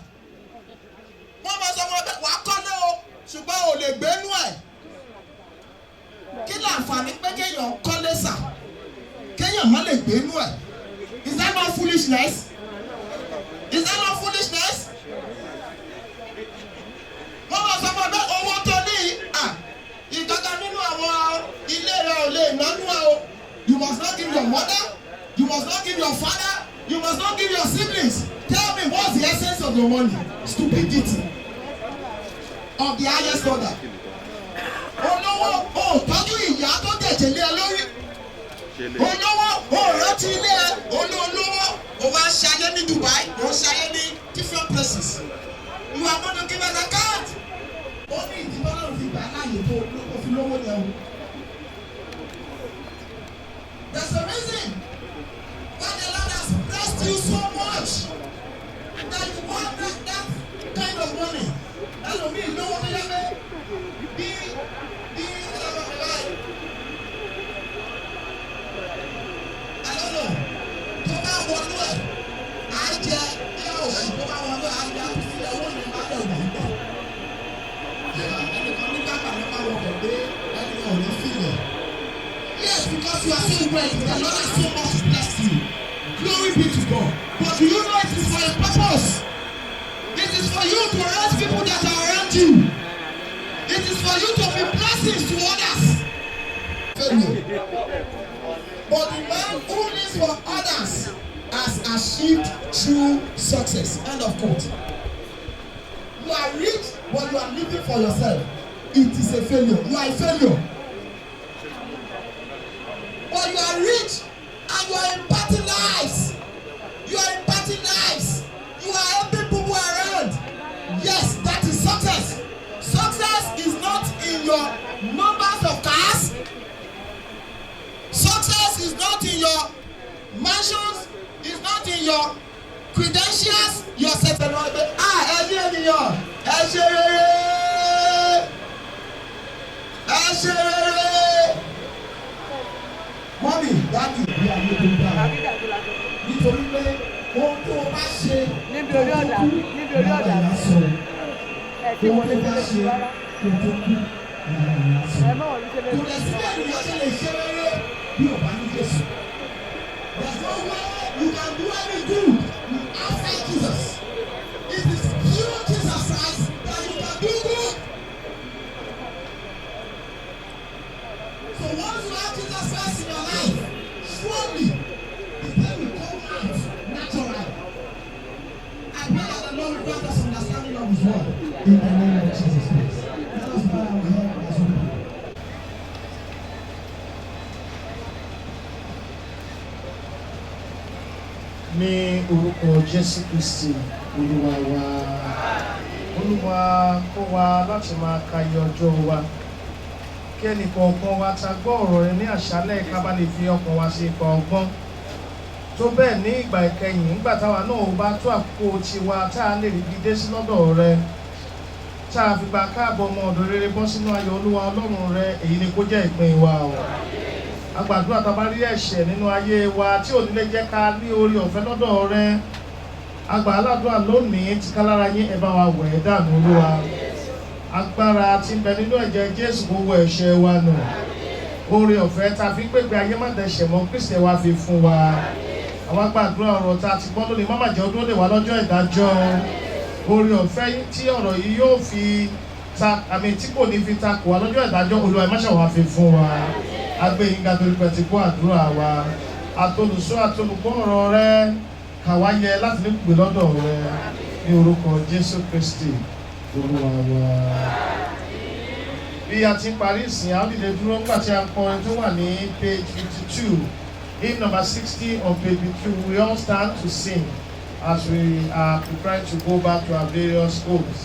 Wọ́n máa sọ fún ọ pé wàá kọ́lé o, ṣùgbọ́n ò lè gbénú ẹ̀. Kí ni àǹfààní pé kéèyàn kọ́lé sà? Kéèyàn má lè gbénú ẹ̀. Is that not foolishness? Is that not foolishness? Wọ́n máa sọ fún ọ pé owó tó ní ìkàkà nínú àwọn ilé rẹ̀ ò lè nánú ẹ̀ o. You must not give your mother. You must not give your father. You must not give your siblings. Tell me what's the essence of your money? Stupidity of the highest order. Olówó o tọ́jú ìyá tó tẹ̀jẹ̀ lé ẹ lórí. Olówó o rántí ilé ẹ. Olówó o wá ṣayé ní Dubai. O ṣayé ní different places. You are going to give an account. Ó ní ìdíbọn náà fi gbà láàyè tó o fi lówó ni ẹ o. There's a reason why the Lord has blessed you so much that you want that kind of money. Ẹlòmíì lówó tó yẹ pé bí ẹlẹ́wọ̀n mi láì. I don't know. Tó bá wọnú ẹ̀, á jẹ bí òṣì tó bá wọnú ẹ̀, á jẹ àtúntì owó yẹn bá lẹ̀ wọ̀ nígbà. Ẹnìkan nígbà kan nípa wọ̀kọ̀ pé ẹnìkan ò ní fìlẹ̀. Yes, because you are so wealthy, the Lord has so much blessed you. Glory be to God. But do you know it is for a purpose? It is for you to raise people that are around you. It is for you to be blessings to others. But the man who lives for others has achieved true success. End of quote. You are rich, but you are living for yourself. It is a failure. You are a failure. But you are rich and you are imparting lives. You are imparting lives. You are helping people around. Yes, that is success. Success is not in your numbers of cars. Success is not in your mansions. It's not in your credentials. Your certificate. Mọ́mí, dáàbì bí ayé tó dára. Nítorí pé ohun tó o bá ṣe níbi orí ọ̀dà sọ. ohun tó bá ṣe kò tó kú ìlànà sọ. Kò lè sí ènìyàn ṣe lè ṣe rere bí o bá ní Jésù. There's no way you can do any good outside Jesus. It is through Jesus Christ that you can do good. So once you have Jesus Christ in your life, surely the thing will come out naturally. I pray that the Lord will grant us understanding of His word in the name of Jesus Christ. Let us bow our head as we pray. Ní orúkọ Jésù Kristi Olúwa wa. Olúwa kó wa láti máa ka iye ọjọ́ wa. Kí ẹnìkọ̀ọ̀kan wa ta gbọ́ ọ̀rọ̀ rẹ ní àṣálẹ́ ká bá lè fi ọkàn wa sí ipa ọgbọ́n. Tó bẹ́ẹ̀ ní ìgbà ìkẹyìn nígbà táwa náà bá tó àkókò tiwa tá a lè rí gidé sí lọ́dọ̀ rẹ. Tá a fi gba káàbọ̀ ọmọ ọ̀dọ̀ rere bọ́ sínú ayọ̀ Olúwa Ọlọ́run rẹ, èyí ni kó jẹ́ ìpín wa o. Agbàdúrà tá a bá rí ẹ̀ṣẹ̀ nínú ayé wa tí ò ní lè jẹ́ ká ní orí ọ̀fẹ́ lọ́dọ̀ rẹ. Agbà aládùúrà lónìí ti ká lára yín ẹ bá wa wẹ̀ ẹ́ dànù Olúwa. Agbára tí ń bẹ nínú ẹ̀jẹ̀ Jésù gbogbo ẹ̀ṣẹ̀ wa nù. Oore ọ̀fẹ́ tá a fi gbégbé ayé má dẹ̀ṣẹ̀ mọ́ Kristi wa fi fún wa. Àwọn gbàdúrà ọ̀rọ̀ tá a ti gbọ́ lónìí má má jẹ́ ọdún lè wá lọ́jọ́ ìdájọ́. Oore ọ̀fẹ́ tí ọ̀rọ̀ yìí yóò fi tí kò ní fi takò wá lọ́jọ́ ìdájọ́ Olúwa ẹ má ṣe wá fi fún wa agbẹ́yìnga torí pé ti kó àdúrà wa àtolùsọ́ àtolùgbọ́ ọ̀rọ̀ rẹ kàwá yẹ láti ní pè lọ́dọ̀ rẹ ní orúkọ Jésù Kristi Olúwa wa. Bí a ti parí ìsìn àwọn ìdílé dúró nígbà tí a ń kọrin tó wà ní page 52 hymn number 60 on page 52 we all stand to sing as we are preparing to go back to our various homes.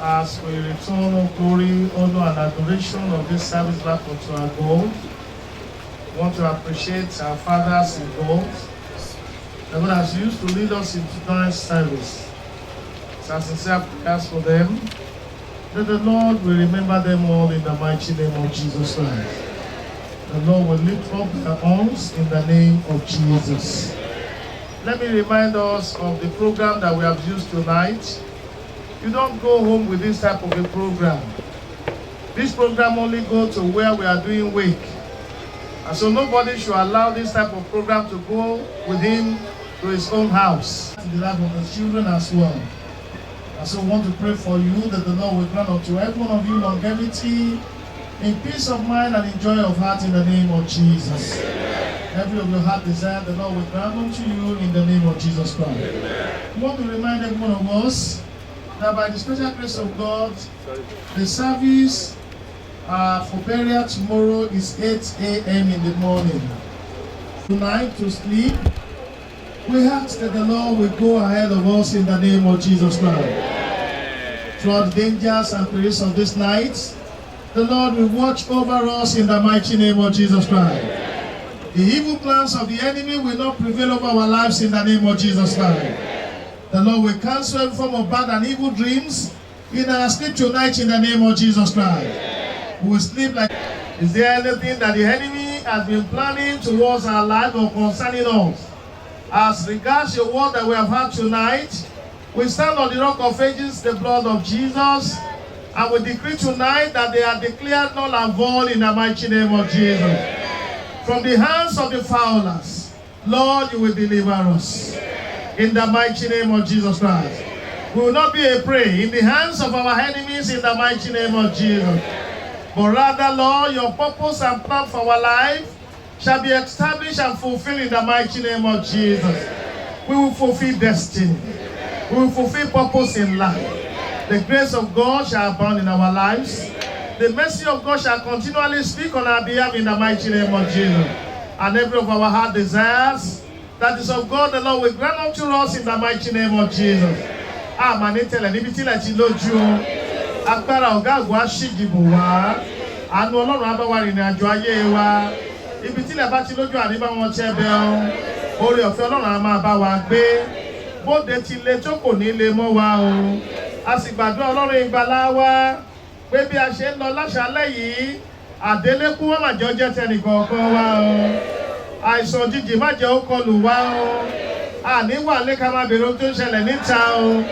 As we return all glory, honor, and adoration of this service back unto our God, we want to appreciate our fathers in God. The Lord has used to lead us into tonight's service. It's our sincere prayers for them, that the Lord will remember them all in the mighty name of Jesus Christ. The Lord will lift up their arms in the name of Jesus. Let me remind us of the program that we have used tonight. You don't go home with this type of a program. This program only goes to where we are doing wake. And so nobody should allow this type of program to go with him to his own house. To the life of the children as well. And so I want to pray for you that the Lord will grant unto every one of you longevity in peace of mind and in joy of heart in the name of Jesus. Every of your heart desire, the Lord will grant unto you in the name of Jesus Christ. I want to remind every one of us that by the special grace of God, the service for burial tomorrow is 8 a.m. in the morning. Tonight to sleep, we ask that the Lord will go ahead of us in the name of Jesus Christ. Throughout the dangers and perils of this night, the Lord will watch over us in the mighty name of Jesus Christ. The evil plans of the enemy will not prevail over our lives in the name of Jesus Christ. The Lord will cancel every form of bad and evil dreams in our sleep tonight in the name of Jesus Christ. We will sleep like... Is there anything that the enemy has been planning towards our life or concerning us? As regards your word that we have had tonight, we stand on the rock of ages, the blood of Jesus, and we decree tonight that they are declared null and void in the mighty name of Jesus. From the hands of the foulers, Lord, you will deliver us. In the mighty name of Jesus Christ. We will not be a prey in the hands of our enemies in the mighty name of Jesus. But rather, Lord, your purpose and plan for our life shall be established and fulfilled in the mighty name of Jesus. We will fulfill destiny. We will fulfill purpose in life. The grace of God shall abound in our lives. The mercy of God shall continually speak on our behalf in the mighty name of Jesus. And every of our heart desires that is of God, the Lord will grant unto us in the mighty name of Jesus. Amanitele níbi tí ilẹ̀ ti lójú o. Agbára ọ̀gá àgbà ṣìjìbò wá. Àánú Ọlọ́run á bá wa rìnrìn àjò ayé wa. Ibi tí ilẹ̀ bá ti lójú àníbá wọn ṣẹ́ bẹ́ o. Oore ọ̀fẹ́ Ọlọ́run á máa bá wa gbé. Bóde ti le tó kò ní le mọ́ wa o. A sì gbàdúrà Ọlọ́run ìgbàlà wa. Pé bí a ṣe ń lọ láṣálẹ́ yìí, àdélékú wọn má jẹ́ ọjọ́ tẹnìkọ̀ọ̀kan wa o. Àìsàn òjijì má jẹ́ ó kọlù wa o. Àní wà lé ká máa bèrè ohun tó ń ṣẹlẹ̀ níta o.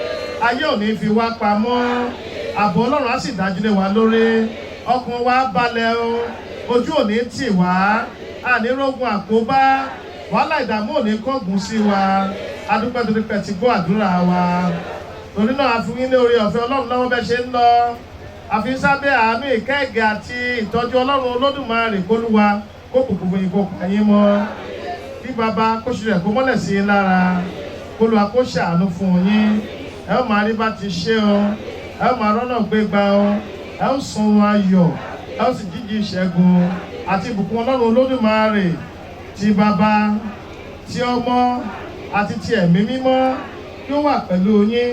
Ayé ò ní fi wá pamọ́. Ààbò Ọlọ́run á sì dájú lé wa lórí. Ọkàn wa balẹ̀ o. Ojú ò ní tì wá. Àní rógun àkóbá. Wàhálà ìdààmú ò ní kọ́gùn sí wa. Adúpẹ́ torí pé ti gbọ́ àdúrà wa. Torí náà a fún yín ní oore ọ̀fẹ́ Ọlọ́run lọ́wọ́ bẹ́ẹ̀ ṣe ń lọ. Àfi sábẹ́ àánú ìkẹ́gẹ́ àti ìtọ́jú Ọlọ́run Olódùmarè k'Olúwa kó bùkún fún yín kó pa yín mọ́. Kí bàbá kó ṣe rẹ̀ kó mọ́lẹ̀ sí yín lára. K'Olúwa kó ṣàánú fún yín. Ẹ ó máa rí bá ti ṣe o. Ẹ ó máa rọ́nà gbégbá o. Ẹ ó sun ayọ̀. Ẹ ó sì jíjí ìṣẹ́gun. Àti ìbùkún Ọlọ́run Olódùmarè ti bàbá, ti ọmọ, àti ti ẹ̀mí mímọ́ kí ó wà pẹ̀lú yín,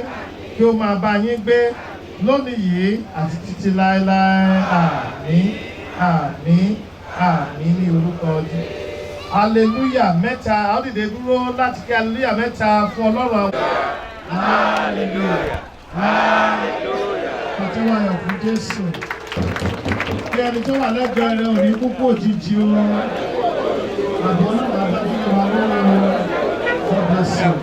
kí ó máa bá yín gbé lónìí yìí àti títí láéláé. Àmín, àmín, àmín ní orúkọ Jésù. Hallelujah mẹ́ta, a ó dìde dúró láti kí hallelujah mẹ́ta fún Ọlọ́run. Hallelujah, hallelujah. Àti wáyọ̀ fún Jésù. Kí ẹni tó wà lẹ́gbẹ̀ẹ́ rẹ̀ ò ní kúkú òjijì o. Àbọ̀ Ọlọ́run àbájú wa lórí o. God bless you.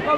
kọ́